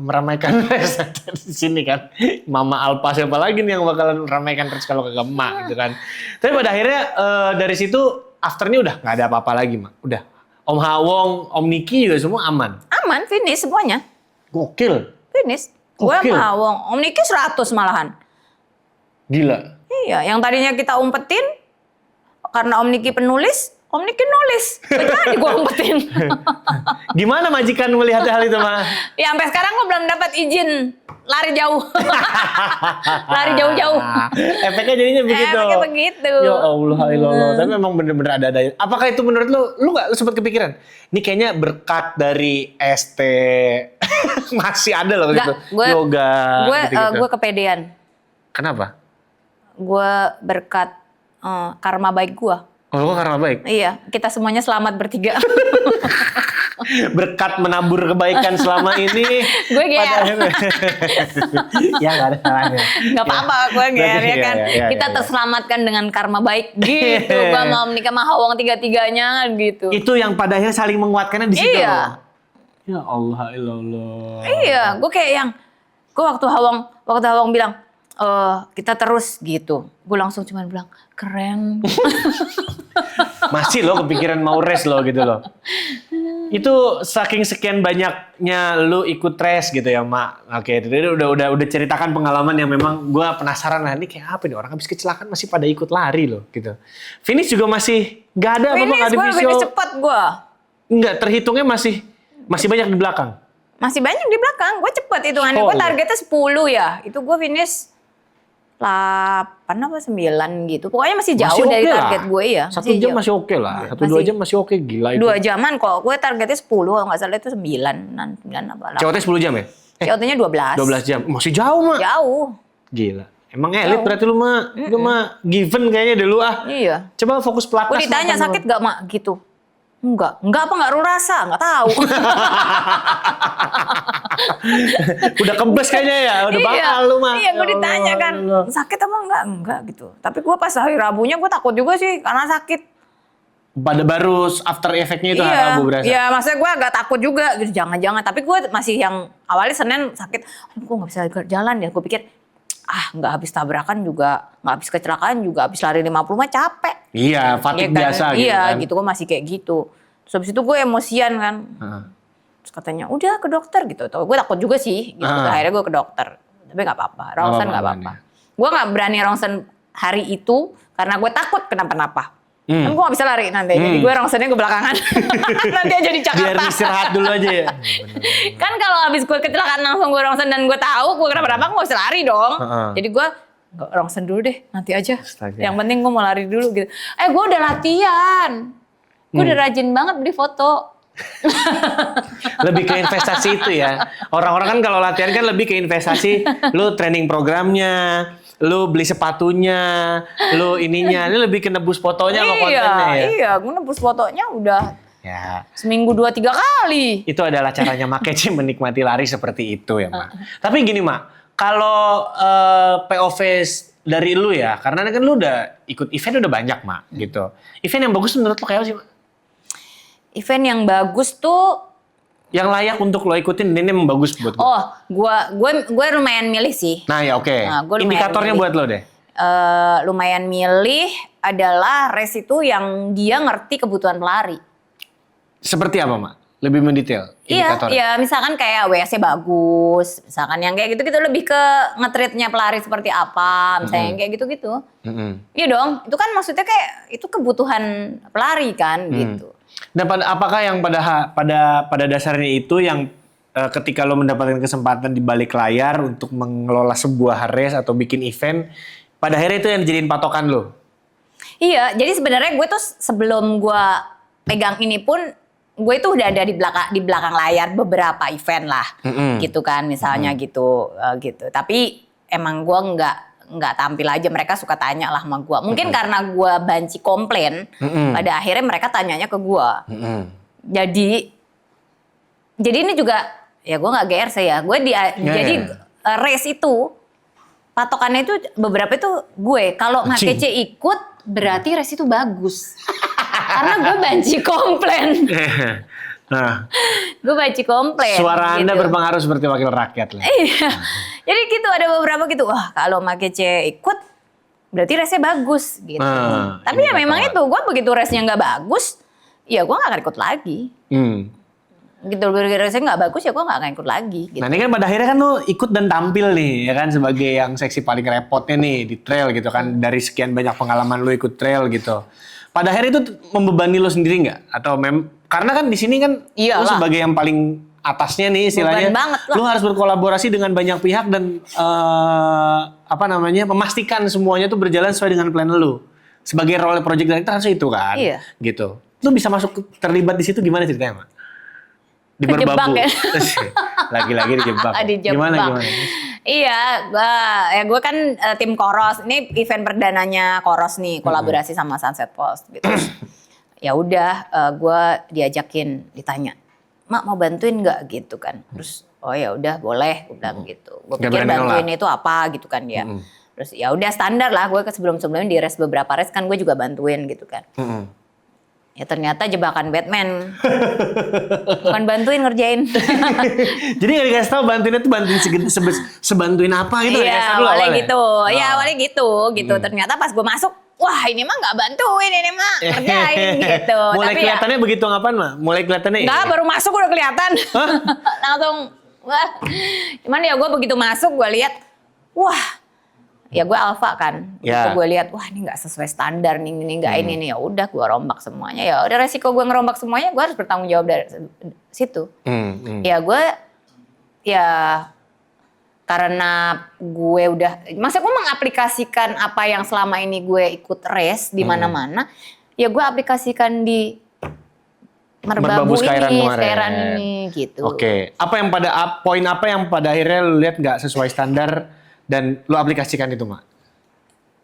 meramaikan race di sini kan? Mama Alfa siapa lagi nih yang bakalan meramaikan race kalau kagak emak gitu kan? Tapi pada akhirnya dari situ afternya udah nggak ada apa-apa lagi mak, udah. Om Hawong, Om Niki juga semua aman. Aman, finish semuanya. Gokil. Finish. Gue Gokil. sama Wong, Om Niki 100 malahan. Gila. Iya, yang tadinya kita umpetin, karena Om Niki penulis, Om Niki nulis. Gak jadi gue umpetin. Gimana majikan melihat hal itu mah? Ya sampai sekarang gue belum dapat izin lari jauh. Lari jauh-jauh. Efeknya jadinya begitu. Efeknya begitu. Ya Allah, ilallah. Tapi memang bener-bener ada. Apakah itu menurut lu nggak sempat kepikiran? Ini kayaknya berkat dari ST masih ada loh gitu. Yoga. Gue kepedean. Kenapa? Gue berkat karma baik gue. Oh, lu karena baik. Iya, kita semuanya selamat bertiga. Berkat menabur kebaikan selama ini. Gue GR. Ya nggak ada salahnya. Gak apa-apa gue GR ya kan. Kita terselamatkan dengan karma baik gitu. Gue mau menikah sama Hawong 3-3-nya gitu. Itu yang pada akhirnya saling menguatkannya di situ. Iya. Ya Allah, ilallah. Iya, gue kayak yang waktu Hawong bilang kita terus gitu. Gue langsung cuma bilang keren. Masih lo kepikiran mau race lo gitu loh. Itu saking sekian banyaknya lu ikut race gitu ya mak. Oke, jadi udah ceritakan pengalaman yang memang gue penasaran lah ini kayak apa nih orang habis kecelakaan masih pada ikut lari loh gitu. Finish juga masih nggak ada apa-apa nggak ada gue visual. lebih cepet gue. Nggak terhitungnya masih banyak di belakang. Masih banyak di belakang. Gue cepet hitungannya. Oh, Gue targetnya 10 ya. Itu gue finish 8 apa 9 gitu. Pokoknya masih jauh Masih dari oke target lah. gue ya. 1 jam masih oke lah. 1-2 jam masih oke gila itu. 2 jaman kok. Gue targetnya 10 kalau nggak salah itu 9 apa. COT 10 jam ya? COT-nya 12. 12 jam. Masih jauh mak. Jauh. Gila. Emang elit berarti lu mak. Lu mah given kayaknya dulu ah. Iya. Coba fokus pelatnas. Gue ditanya sakit gak mak gitu. Enggak apa nggak lu rasa, nggak tahu. Udah kempes kayaknya ya, udah bakal lu mah. Iya, gue ditanya kan, sakit apa enggak gitu. Tapi gue pas hari Rabunya gue takut juga sih karena sakit. Pada baru after effect-nya itu hari Rabu berasa. Iya, maksudnya gue agak takut juga gitu, jangan-jangan. Tapi gue masih yang awalnya Senin sakit, gue nggak bisa jalan ya. Gue pikir, nggak habis tabrakan juga, nggak habis kecelakaan juga, habis lari 50 mah capek. Iya, fatigue Ya kan? biasa gitu iya, kan. gitu gue masih kayak gitu. Terus habis itu gue emosian kan. Terus katanya, udah ke dokter gitu. Gue takut juga sih. Gitu. Akhirnya gue ke dokter. Tapi gak apa-apa. Rongsen gak apa-apa. Gue gak berani rongsen hari itu. Karena gue takut kenapa-napa. Kan gue gak bisa lari nanti. Jadi gue rongsennya ke belakangan. Nanti aja di Jakarta. Biar istirahat dulu aja ya. Kan kalau habis gue kecelakaan langsung gue rongsen dan gue tahu gue kenapa-napa, gue gak bisa lari dong. Jadi gue rongsen dulu deh. Nanti aja. Astaga. Yang penting gue mau lari dulu gitu. Gue udah latihan. Gue udah rajin banget beli foto. Lebih ke investasi itu ya. Orang-orang kan kalau latihan kan lebih ke investasi. Lu training programnya, lu beli sepatunya, lu ininya. Ini lebih ke nebus fotonya sama kontennya ya. Iya, gue nebus fotonya udah Ya, seminggu 2-3 kali. itu adalah caranya Makeci menikmati lari seperti itu ya, Mak. Tapi gini, Mak. Kalau POV dari lu ya, karena kan lu udah ikut event udah banyak, Mak, gitu. Event yang bagus menurut lu kayak apa sih, Mak? Event yang bagus tuh yang layak untuk lo ikutin ini emang bagus buat gue? Oh, gue lumayan milih sih. Nah ya oke. Nah, gua lumayan Indikatornya milih. buat lo deh. Lumayan milih adalah race itu yang dia ngerti kebutuhan pelari. Seperti apa, Mak? Lebih mendetail indikatornya. Iya, misalkan kayak WS-nya bagus, misalkan yang kayak gitu-gitu lebih ke nge-treatnya pelari seperti apa, misalnya yang kayak gitu-gitu. Iya dong, itu kan maksudnya kayak itu kebutuhan pelari kan gitu. Dan apakah yang pada dasarnya itu yang ketika lo mendapatkan kesempatan di balik layar untuk mengelola sebuah race atau bikin event, pada akhirnya itu yang dijadiin patokan lo? Iya, jadi sebenarnya gue tuh sebelum gue pegang ini pun gue itu udah ada di belakang layar beberapa event lah, gitu kan, misalnya gitu. Tapi emang gue nggak tampil aja, mereka suka tanya lah sama gue. Mungkin karena gue banci komplain, pada akhirnya mereka tanyanya ke gue. Jadi ini juga ya gue nggak GR sih ya, gue jadi race itu patokannya itu beberapa itu gue kalau nggak kece ikut berarti race itu bagus. Karena gue banci komplain. Nah, Gue banci komplain. suara Anda gitu. berpengaruh seperti wakil rakyat lah. Iya. Jadi gitu ada beberapa gitu. Wah kalau Make C ikut berarti race-nya bagus gitu. Tapi ya memang itu gue begitu race-nya nggak bagus, ya gue nggak akan ikut lagi. Gitu race-nya nggak bagus ya gue nggak akan ikut lagi. Gitu. Nah ini kan pada akhirnya kan lo ikut dan tampil nih, ya kan sebagai yang seksi paling repotnya nih di trail gitu kan, dari sekian banyak pengalaman lo ikut trail gitu. Pada akhirnya itu membebani lo sendiri nggak? Atau karena kan di sini kan lo sebagai yang paling atasnya nih istilahnya, lo harus berkolaborasi dengan banyak pihak dan memastikan semuanya tuh berjalan sesuai dengan plan lo. Sebagai role project director harus itu kan, gitu. Lo bisa masuk terlibat di situ gimana ceritanya, Mak? Di berbabu. Ya? Lagi-lagi dijebak. Gimana? Iya, gue kan tim Koros. Ini event perdananya Koros nih, kolaborasi sama Sunset Post gitu. Ya udah, gue diajakin, ditanya, Mak mau bantuin nggak gitu kan? Terus oh ya udah boleh, gue bilang gitu. Gue pikir bantuin itu apa gitu kan dia. Terus ya udah standar lah, gue sebelum-sebelumnya di race beberapa race kan gue juga bantuin gitu kan. Ya ternyata jebakan Batman. Bukan bantuin ngerjain. Jadi gak dikasih tau bantuinnya tuh bantuin sebantuin apa gitu? Iya awalnya gitu. Ya awalnya gitu. Ternyata pas gue masuk, wah ini mah gak bantuin, ini mah ngerjain gitu. Mulai tapi kelihatannya begitu ngapain mah? Mulai kelihatannya enggak, baru masuk udah kelihatan. Langsung, wah. Cuman ya gue begitu masuk gue lihat, wah. Ya gue alpha kan, itu gue lihat wah ini nggak sesuai standar nih, ini nggak ini nih, ya udah gue rombak semuanya, ya udah resiko gue ngerombak semuanya, gue harus bertanggung jawab dari situ. Ya gue karena gue udah, maksudnya gue mengaplikasikan apa yang selama ini gue ikut race di mana-mana, ya gue aplikasikan di Merbabu Skyrun ini gitu. Oke. Poin apa yang pada akhirnya lu lihat nggak sesuai standar dan lu aplikasikan itu, Mak?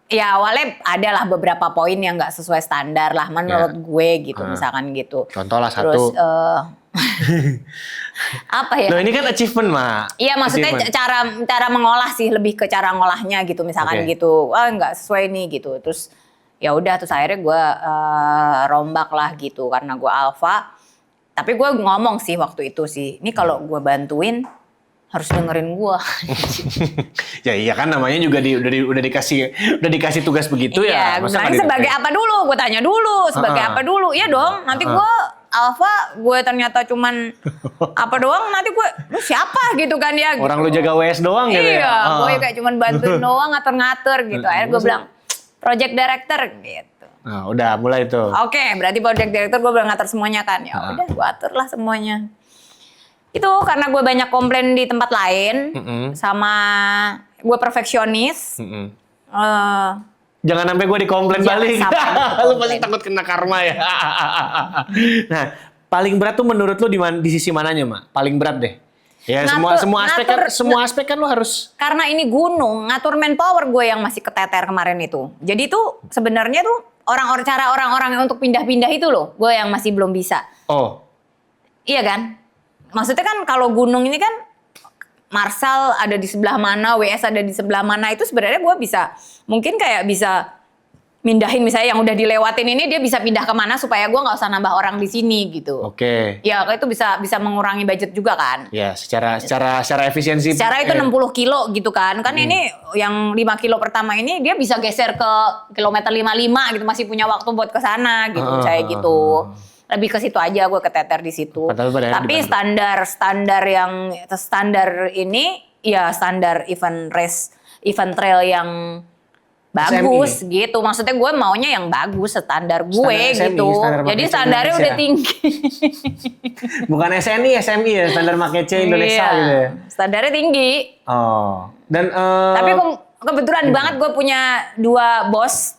Ya awalnya adalah beberapa poin yang nggak sesuai standar lah menurut gue gitu, misalkan gitu. Contoh lah satu. Terus apa ya? Loh ini kan achievement, Mak. Iya maksudnya cara mengolah sih, lebih ke cara ngolahnya gitu, misalkan gitu. Wah nggak sesuai nih gitu. Terus ya udah, terus akhirnya gue rombak lah gitu karena gue alpha. Tapi gue ngomong sih waktu itu sih, ini kalau gue bantuin harus dengerin gua. Ya iya kan namanya juga udah dikasih tugas begitu ya. Masa sebagai apa dulu? Gue tanya dulu sebagai apa dulu. Iya dong. Nanti gua alpha, gue ternyata cuman apa doang. Nanti gue lu siapa gitu kan ya. Gitu. Orang lu jaga WS doang gitu ya. Iya, gue kayak cuman bantuin doang, ngatur-ngatur gitu. Akhirnya gue bilang project director gitu. Nah, udah mulai tuh. Oke, berarti project director gue bilang ngatur semuanya kan. Ya udah, gue atur lah semuanya. Itu karena gue banyak komplain di tempat lain, sama gue perfeksionis. Jangan sampai gue dikomplain balik. Lu pasti takut kena karma ya. Nah, paling berat tuh menurut lu di sisi mananya, Mak? Paling berat deh. Ya semua aspek kan lu harus. Karena ini gunung, ngatur manpower gue yang masih keteter kemarin itu. Jadi tuh sebenarnya tuh cara orang-orang yang untuk pindah-pindah itu loh, gue yang masih belum bisa. Oh. Iya kan? Maksudnya kan kalau gunung ini kan Marshall ada di sebelah mana, WS ada di sebelah mana, itu sebenarnya gue bisa mungkin kayak bisa mindahin misalnya yang udah dilewatin ini dia bisa pindah kemana supaya gue nggak usah nambah orang di sini gitu. Oke. Ya itu bisa mengurangi budget juga kan. Ya, secara efisiensi. Secara itu 60 kilo gitu kan. Kan ini yang 5 kilo pertama ini dia bisa geser ke kilometer 55 gitu, masih punya waktu buat ke sana gitu, kayak gitu. Lebih ke situ aja gue keteter di situ. Tapi standar ini ya standar event trail yang bagus SMI. gitu. Maksudnya gue maunya yang bagus, standar gue Standar SMI, gitu. standar Jadi Makece standarnya udah Indonesia. tinggi. Bukan SNI, SMI ya, standar Makece Indonesia Iya, gitu ya. standarnya tinggi. Oh. Dan Tapi kebetulan banget gue punya 2 bos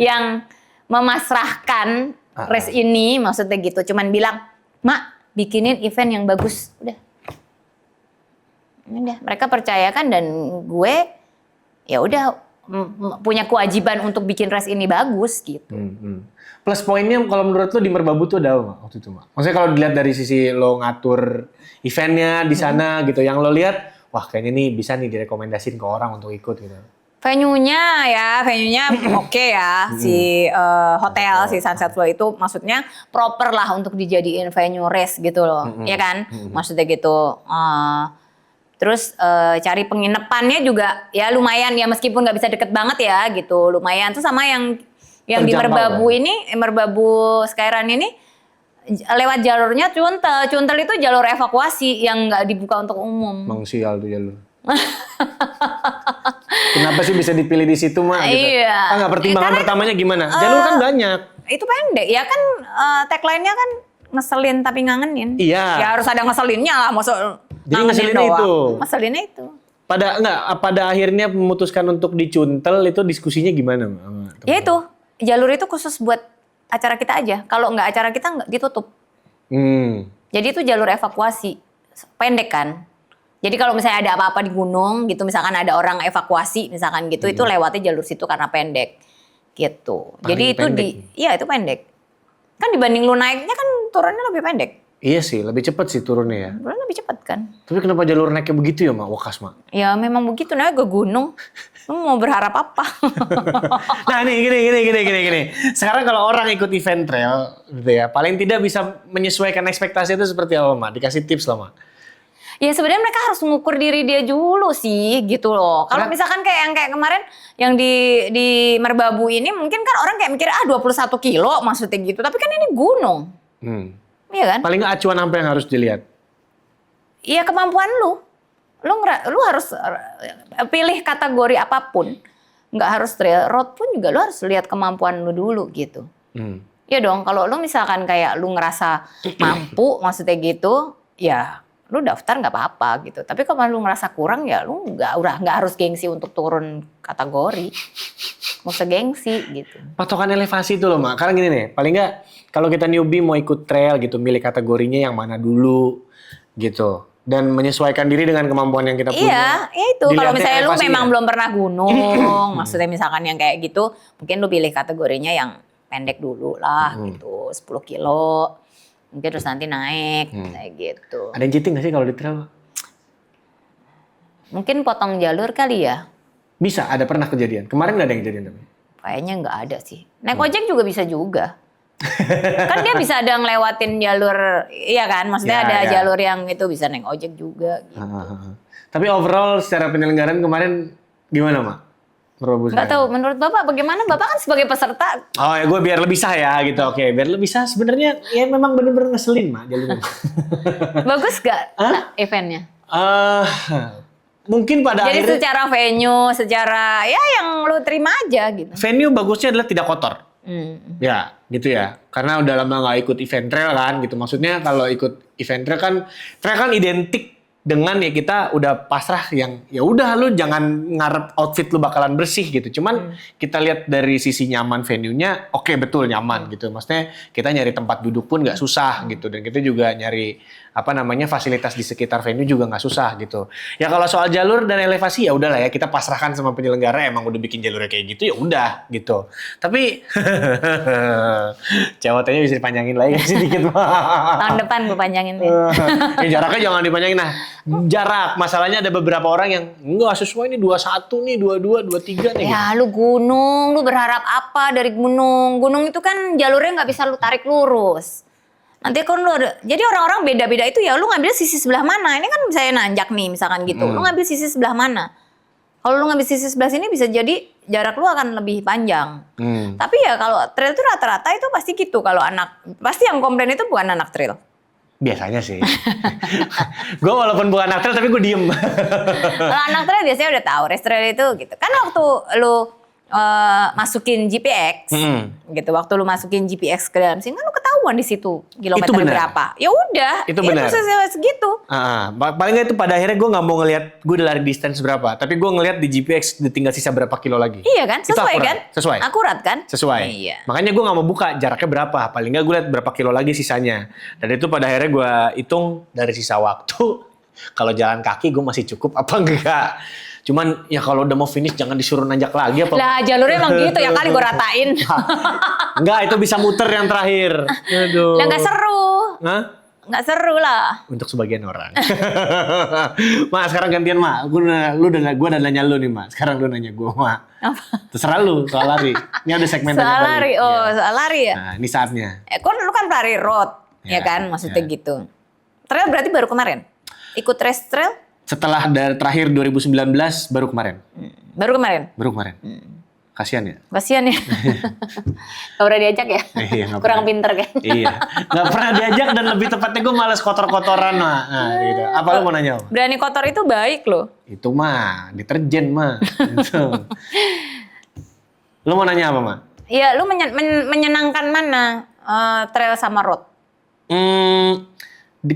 yang memasrahkan race ini, maksudnya gitu. Cuman bilang, "Mak, bikinin event yang bagus." Udah, mereka percayakan dan gue ya udah punya kewajiban untuk bikin race ini bagus gitu. Plus poinnya kalau menurut lo di Merbabu tuh ada apa Mak, waktu itu Mak? Maksudnya kalau dilihat dari sisi lo ngatur eventnya di sana gitu, yang lo lihat, wah kayaknya nih bisa nih direkomendasiin ke orang untuk ikut gitu. Venue-nya oke ya. Si hotel, si Sunset Flow itu maksudnya proper lah untuk dijadiin venue race gitu loh. Ya kan? Maksudnya gitu. Terus cari penginapannya juga ya lumayan ya, meskipun nggak bisa deket banget ya gitu. Lumayan. Terus sama yang di Terjangkau, Merbabu kan? ini, Merbabu Skyrun ini lewat jalurnya Cuntel. Cuntel itu jalur evakuasi yang nggak dibuka untuk umum. Mang sial tuh jalur. Kenapa sih bisa dipilih di situ Mak? Gitu. Iya. Nggak pertimbangan Karena, pertamanya gimana? Jalur kan banyak. Itu pendek ya kan, tagline-nya kan ngeselin tapi ngangenin. Iya. Ya harus ada ngeselinnya lah, maksud Jadi ngangenin ngeselinnya doang. itu. Ngeselinnya itu. Pada akhirnya memutuskan untuk dicuntel itu diskusinya gimana Mak? Sama teman-teman? Ya itu, jalur itu khusus buat acara kita aja. Kalau nggak acara kita nggak ditutup. Jadi itu jalur evakuasi, pendek kan. Jadi kalau misalnya ada apa-apa di gunung gitu, misalkan ada orang evakuasi misalkan gitu, itu lewatnya jalur situ karena pendek gitu. Paling Jadi itu pendek. iya itu pendek. Kan dibanding lu naiknya kan turunnya lebih pendek. Iya sih, lebih cepat sih turunnya ya. Turunnya lebih cepat kan. Tapi kenapa jalur naiknya begitu ya Mak? Wakas Mak. Ya memang begitu, naik ke gunung. Lu mau berharap apa? Nah nih gini. Sekarang kalau orang ikut event trail gitu ya, paling tidak bisa menyesuaikan ekspektasi itu seperti apa Mak? Dikasih tips lah Mak. Ya sebenarnya mereka harus mengukur diri dia dulu sih gitu loh. Kalau misalkan kayak kemarin yang di Merbabu ini, mungkin kan orang kayak mikir 21 kilo maksudnya gitu. Tapi kan ini gunung. Iya kan? Paling nggak acuan apa yang harus dilihat? Iya kemampuan lu. Lu harus pilih kategori apapun. Nggak harus trail, road pun juga lu harus lihat kemampuan lu dulu gitu. Iya dong, kalau lu misalkan kayak lu ngerasa mampu maksudnya gitu, ya lu daftar nggak apa-apa gitu. Tapi kalau lu ngerasa kurang ya lu nggak harus gengsi untuk turun kategori. Nggak usah gengsi gitu. Patokan elevasi itu loh Mak. Karena gini nih, paling nggak kalau kita newbie mau ikut trail gitu, milih kategorinya yang mana dulu gitu. Dan menyesuaikan diri dengan kemampuan yang kita punya. Iya, ya itu. Kalau Dilihatnya misalnya lu elevasinya. memang belum pernah gunung, maksudnya misalkan yang kayak gitu, mungkin lu pilih kategorinya yang pendek dulu lah gitu, 10 kilo. Mungkin terus nanti naik, kayak gitu. Ada yang cheating nggak sih kalau di trail? Mungkin potong jalur kali ya. Bisa, ada pernah kejadian. Kemarin nggak ada yang kejadian tapi. Kayaknya nggak ada sih. Naik ojek juga bisa juga. Kan dia bisa ada ngelewatin jalur, iya kan? Maksudnya Ya, ada ya. jalur yang itu bisa naik ojek juga gitu. Tapi overall secara penyelenggaraan kemarin gimana Mak? Nggak tahu, menurut Bapak bagaimana? Bapak kan sebagai peserta. Oh ya gue biar lebih sah ya gitu. Oke, biar lebih sah sebenarnya ya memang bener-bener ngeselin Mak jalurnya. Bagus gak eventnya? Mungkin pada Jadi akhirnya secara venue, secara ya yang lu terima aja gitu. venue bagusnya adalah tidak kotor. Ya, gitu ya. Karena udah lama nggak ikut event trail kan, gitu. Maksudnya kalau ikut event trail kan identik dengan ya kita udah pasrah yang ya udah lu jangan ngarep outfit lu bakalan bersih gitu. Cuman kita lihat dari sisi nyaman venue-nya, oke betul nyaman gitu. Maksudnya kita nyari tempat duduk pun nggak susah gitu. Dan kita juga nyari fasilitas di sekitar venue juga nggak susah gitu. Ya kalau soal jalur dan elevasi ya udahlah ya, kita pasrahkan sama penyelenggara, emang udah bikin jalurnya kayak gitu ya udah gitu. Tapi ceweknya bisa dipanjangin lagi sedikit mah. Tahun depan gue panjangin deh. Jaraknya jangan dipanjangin. Nah, jarak masalahnya ada beberapa orang yang enggak sesuai nih 21 nih, 22, 23 nih. Ya lu gunung, lu berharap apa dari gunung? Gunung itu kan jalurnya nggak bisa lu tarik lurus. Nanti kan lu ada, jadi orang-orang beda-beda itu ya lu ngambil sisi sebelah mana? Ini kan saya nanjak nih misalkan gitu. Lu ngambil sisi sebelah mana? Kalau lu ngambil sisi sebelah sini bisa jadi jarak lu akan lebih panjang. Tapi ya kalau trail itu rata-rata itu pasti gitu. Kalau pasti yang komplain itu bukan anak trail. Biasanya sih. Gue walaupun bukan anak trail tapi gue diem. Kalau anak trail biasanya udah tahu race trail itu gitu. Kan waktu lu masukin GPX gitu, waktu lu masukin GPX ke dalam sini kan lu ketahuan di situ kilometer berapa. Ya udah, itu benar. Segitu. Paling nggak itu pada akhirnya gue nggak mau ngelihat gue udah lari distance berapa, tapi gue ngelihat di GPX tinggal sisa berapa kilo lagi. Iya kan, sesuai kan? Sesuai. Akurat kan? Sesuai. Iya. Makanya gue nggak mau buka jaraknya berapa, paling nggak gue lihat berapa kilo lagi sisanya. Dan itu pada akhirnya gue hitung dari sisa waktu, kalau jalan kaki gue masih cukup apa enggak. Cuman ya kalau udah mau finish jangan disuruh nanjak lagi apa. Lah jalurnya emang gitu ya kali gue ratain. Enggak, itu bisa muter yang terakhir. Aduh. Lah nggak seru. Hah? Nggak seru lah. Untuk sebagian orang. Ma, sekarang gantian Ma. Gue udah nanya lu nih Ma. Sekarang lu nanya gue Ma. Apa? Terserah lu soal lari. Ini ada segmen soal tanya lari. balik. Soal lari ya. Nah, ini saatnya. Lu kan pelari road, ya kan? Maksudnya gitu. Trail berarti baru kemarin? Ikut race trail? Setelah dari terakhir 2019 baru kemarin. Baru kemarin? Baru kemarin. Kasian ya? Kasian ya. Gak pernah diajak ya? Iya, kurang pinter kan? Iya. Gak pernah diajak dan lebih tepatnya gue males kotor-kotoran mah. Nah, gitu. Apa lu mau nanya? Berani kotor itu baik loh. Itu mah, deterjen mah. Gitu. Lu mau nanya apa mah? Iya, lu menyenangkan mana trail sama road?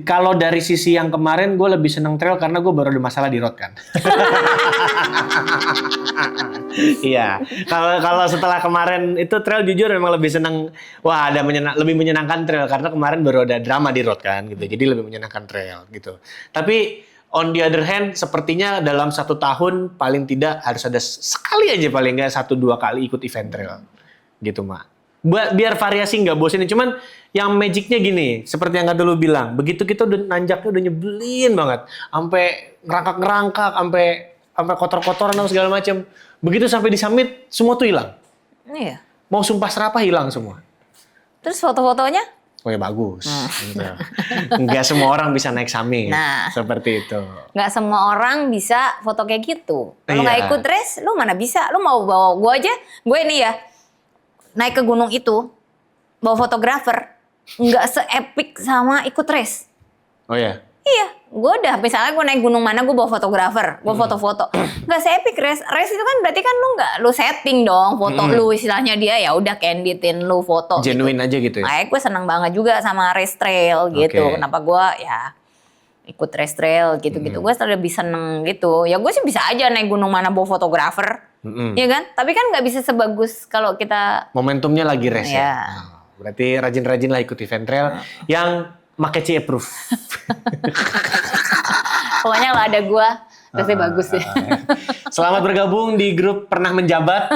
Kalau dari sisi yang kemarin gue lebih seneng trail karena gue baru ada masalah di road kan. Iya. Kalau setelah kemarin itu trail jujur memang lebih seneng. Wah, lebih menyenangkan trail karena kemarin baru ada drama di road kan gitu. Jadi lebih menyenangkan trail gitu. Tapi on the other hand, sepertinya dalam 1 tahun paling tidak harus ada sekali aja paling nggak 1-2 kali ikut event trail gitu Mak. Biar variasi nggak bosenin. Cuman yang magicnya gini, seperti yang kata lu bilang, begitu kita udah nanjaknya udah nyebelin banget, sampai ngerangkak-ngerangkak, sampai kotor-kotoran dan segala macam. Begitu sampai di summit, semua tuh hilang. Iya. Mau sumpah serapah hilang semua. Terus foto-fotonya? Oh ya bagus. Gitu. Nggak semua orang bisa naik summit. Nah, seperti itu. Nggak semua orang bisa foto kayak gitu. Kalau nggak Iya. ikut race, lu mana bisa? Lu mau bawa gue aja, gue ini ya naik ke gunung itu bawa fotografer, nggak se-epic sama ikut race. Oh ya. Iya, gue udah misalnya gue naik gunung mana gue bawa fotografer, gue foto-foto, nggak se-epic race. Race itu kan berarti kan lu setting dong foto lu, istilahnya dia ya udah candidatein lu foto. Genuine gitu. aja gitu ya. Makanya gue seneng banget juga sama race trail gitu. Oke. Kenapa gue ya ikut race trail gitu-gitu. Gue selalu lebih seneng gitu. Ya gue sih bisa aja naik gunung mana bawa fotografer, ya kan? Tapi kan nggak bisa sebagus kalau kita. Momentumnya lagi race ya. Ya. Berarti rajin-rajin lah ikut event trail yang make C approve. Pokoknya kalau ada gue, pasti bagus ya. Selamat bergabung di grup pernah menjabat.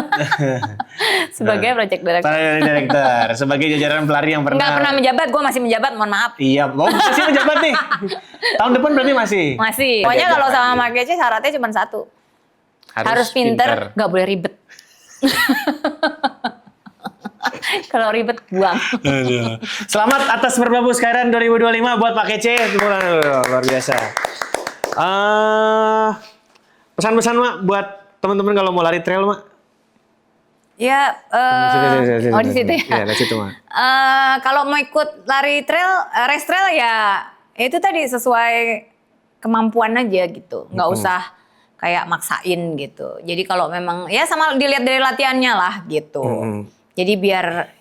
Sebagai project director. Director, sebagai jajaran pelari yang Nggak pernah menjabat, gue masih menjabat, mohon maaf. Iya, masih menjabat nih. Tahun depan berarti masih. Masih. Pokoknya kalau sama Mark Gece syaratnya cuma satu. Harus pinter, nggak boleh ribet. Kalau ribet, buang. Selamat atas Merbabu Skyrun 2025 buat Pak Kece. Luar biasa. Pesan-pesan Mak buat teman-teman kalau mau lari trail Mak. Ya, di situ ya. Iya, di situ Mak. Kalau mau ikut lari trail, race trail ya itu tadi sesuai kemampuan aja gitu. Nggak usah kayak maksain gitu. Jadi kalau memang ya sama dilihat dari latihannya lah gitu. Jadi biar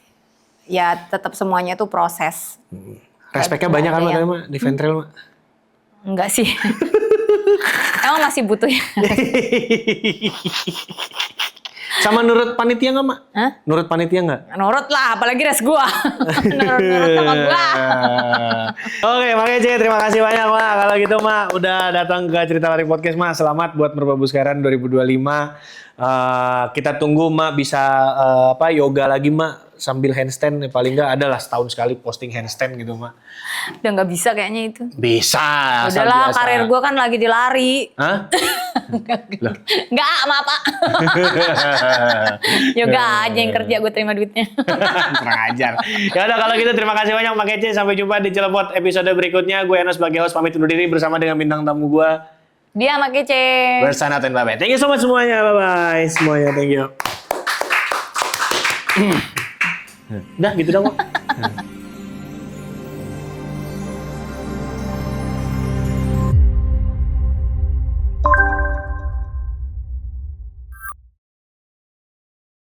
ya tetap semuanya tuh proses. Respeknya banyak kan Mak di event trail Mak? Enggak sih. Emang masih butuh ya? Sama nurut panitia nggak, Mak? Hah? Nurut panitia nggak? Nurut lah, apalagi res gua. Nurut sama gua. Oke, makanya Cie, terima kasih banyak, Mak. Kalau gitu, Mak, udah datang ke Cerita Lari Podcast, Mak. Selamat buat Merbabu Sekarang 2025. Kita tunggu, Mak, bisa yoga lagi, Mak. Sambil handstand, paling nggak ada lah setahun sekali posting handstand gitu, Mak. Udah nggak bisa kayaknya itu. Bisa. asal Udahlah, biasa. karir gua kan lagi dilari. Hah? Loh. Enggak, maaf Pak. Yoga aja yang kerja, gue terima duitnya. Kurang ajar. Ya udah kalau gitu terima kasih banyak Mak Kece. Sampai jumpa di Cilepot episode berikutnya. Gue Enos sebagai host pamit undur diri bersama dengan bintang tamu gue. Dia Mak Kece. Bersanaten bye-bye. Thank you so much semuanya. Bye-bye semuanya. Thank you. Udah gitu dong, Mak.